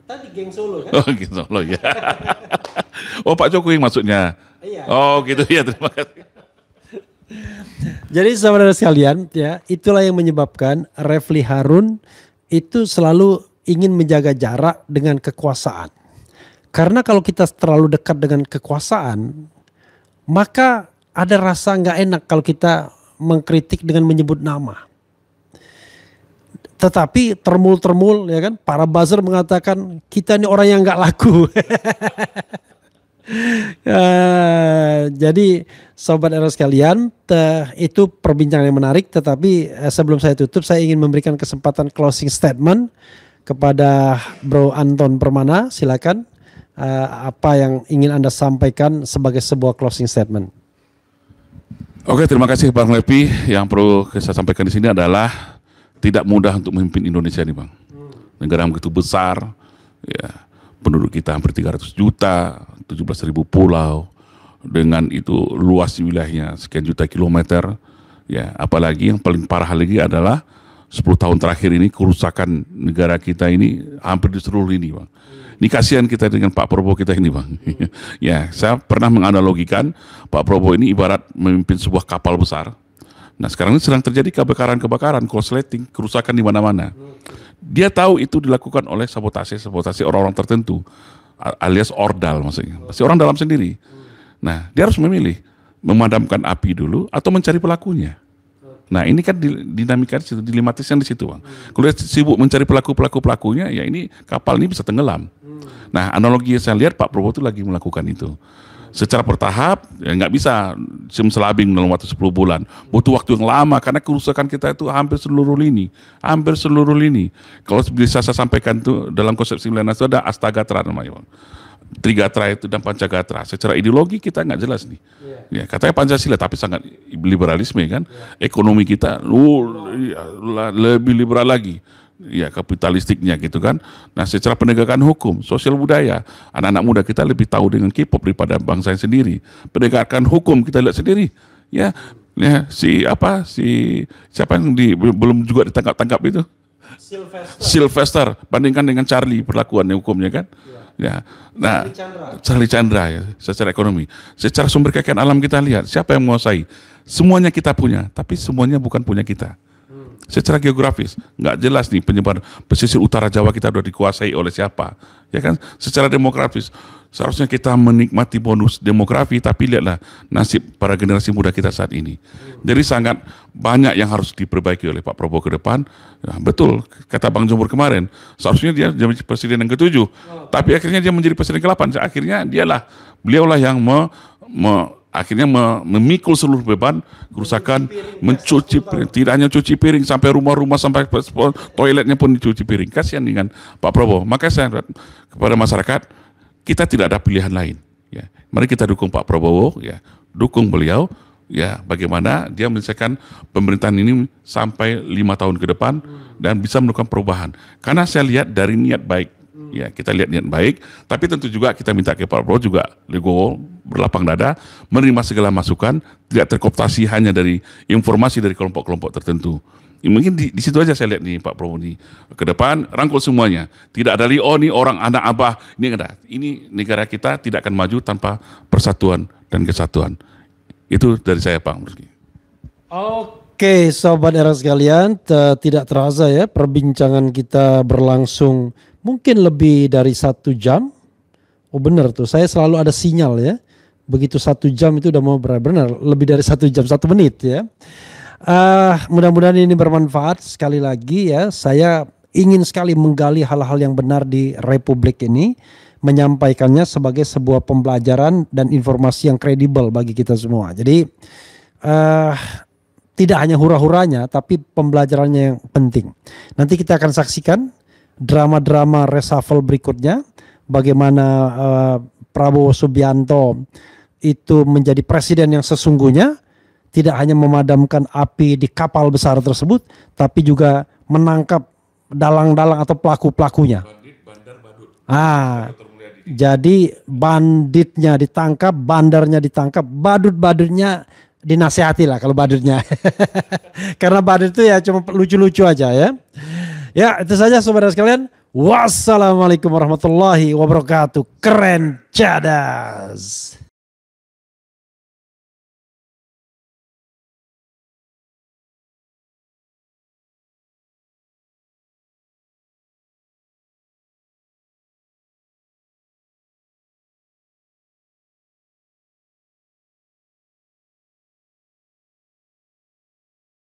Tadi geng Solo kan? Oh, geng Solo ya. Oh, Pak Jokowi maksudnya. Iya. Oh, gitu ya. Terima kasih. Jadi saudara sekalian, ya, itulah yang menyebabkan Refli Harun itu selalu ingin menjaga jarak dengan kekuasaan. Karena kalau kita terlalu dekat dengan kekuasaan, maka ada rasa nggak enak kalau kita mengkritik dengan menyebut nama. Tetapi termul ya kan, para buzzer mengatakan kita ini orang yang nggak laku. Jadi sobat era sekalian, itu perbincangan yang menarik. Tetapi sebelum saya tutup, saya ingin memberikan kesempatan closing statement kepada Bro Anton Permana. Silakan, apa yang ingin Anda sampaikan sebagai sebuah closing statement. Oke, terima kasih Bang Lepi. Yang perlu saya sampaikan di sini adalah tidak mudah untuk memimpin Indonesia nih Bang. Negara yang begitu besar, ya, penduduk kita hampir 300 juta, 17.000 pulau, dengan itu luas wilayahnya sekian juta kilometer. Ya, apalagi yang paling parah lagi adalah 10 tahun terakhir ini kerusakan negara kita ini hampir di seluruh lini Bang. Ini kasihan kita dengan Pak Prabowo kita ini Bang. Ya, saya pernah menganalogikan Pak Prabowo ini ibarat memimpin sebuah kapal besar. Nah, sekarang ini sedang terjadi kebakaran-kebakaran, korsleting, kerusakan di mana-mana. Dia tahu itu dilakukan oleh sabotase orang-orang tertentu, alias ordal maksudnya. Pasti orang dalam sendiri. Nah, dia harus memilih memadamkan api dulu atau mencari pelakunya. Nah, ini kan dinamika di situ, dilematisnya di situ, Bang. Kalau dia sibuk mencari pelakunya, ya ini kapal ini bisa tenggelam. Nah, analogi yang saya lihat Pak Prabowo itu lagi melakukan itu. Secara bertahap, ya nggak bisa simsalabim dalam waktu 10 bulan. Butuh waktu yang lama karena kerusakan kita itu hampir seluruh lini. Hampir seluruh lini. Kalau bisa saya sampaikan itu dalam konsepsi milenial itu ada Astagatra namanya, Bang. Trigatra itu dan Pancagatra. Secara ideologi kita nggak jelas nih. Ya, katanya Pancasila tapi sangat liberalisme kan. Ekonomi kita lebih liberal lagi. Ya, kapitalistiknya gitu kan. Nah, secara penegakan hukum, sosial budaya, anak-anak muda kita lebih tahu dengan K-pop daripada bangsa sendiri. Penegakan hukum kita lihat sendiri. Ya, siapa yang belum juga ditangkap itu? Sylvester. Bandingkan dengan Charlie perlakuan hukumnya kan. Ya, nah, Charlie Chandra ya, secara ekonomi, secara sumber kekayaan alam kita lihat siapa yang menguasai, semuanya kita punya, tapi semuanya bukan punya kita. Secara geografis nggak jelas nih penyebaran pesisir utara Jawa kita sudah dikuasai oleh siapa, ya kan? Secara demografis seharusnya kita menikmati bonus demografi, tapi lihatlah nasib para generasi muda kita saat ini. Jadi sangat banyak yang harus diperbaiki oleh Pak Prabowo ke depan. Nah, betul kata Bang Jumur kemarin, seharusnya dia menjadi presiden yang ke-7, tapi akhirnya dia menjadi presiden ke-8. Akhirnya beliaulah yang akhirnya memikul seluruh beban kerusakan, mencuci piring, tidak hanya cuci piring, sampai rumah-rumah, sampai toiletnya pun dicuci piring. Kasihan dengan Pak Prabowo. Makanya saya kepada masyarakat, kita tidak ada pilihan lain. Ya, mari kita dukung Pak Prabowo, ya, dukung beliau, ya, bagaimana dia menyelesaikan pemerintahan ini sampai 5 tahun ke depan dan bisa melakukan perubahan. Karena saya lihat dari niat baik. Ya, kita lihat niat baik, tapi tentu juga kita minta ke Pak Prabowo juga legowo, berlapang dada, menerima segala masukan, tidak terkooptasi hanya dari informasi dari kelompok-kelompok tertentu. Ya, mungkin di situ aja saya lihat nih Pak Prabowo nih ke depan rangkul semuanya. Tidak ada nih orang anak abah, ini ada. Ini negara kita tidak akan maju tanpa persatuan dan kesatuan. Itu dari saya Pak Murski. Oke, sobat era sekalian, tidak terasa ya perbincangan kita berlangsung mungkin lebih dari 1 jam. Oh benar tuh, saya selalu ada sinyal ya. Begitu 1 jam itu udah mau benar lebih dari 1 jam 1 menit ya. Mudah-mudahan ini bermanfaat. Sekali lagi ya, saya ingin sekali menggali hal-hal yang benar di Republik ini, menyampaikannya sebagai sebuah pembelajaran dan informasi yang kredibel bagi kita semua. Jadi tidak hanya hura-huranya, tapi pembelajarannya yang penting. Nanti kita akan saksikan drama-drama reshuffle berikutnya, bagaimana Prabowo Subianto itu menjadi presiden yang sesungguhnya, tidak hanya memadamkan api di kapal besar tersebut, tapi juga menangkap dalang-dalang atau pelaku-pelakunya. Jadi banditnya ditangkap, bandarnya ditangkap, badut-badutnya dinasehati lah kalau badutnya. Karena badut itu ya cuma lucu-lucu aja ya. Ya, itu saja saudara sekalian. Wassalamualaikum warahmatullahi wabarakatuh. Keren cadas.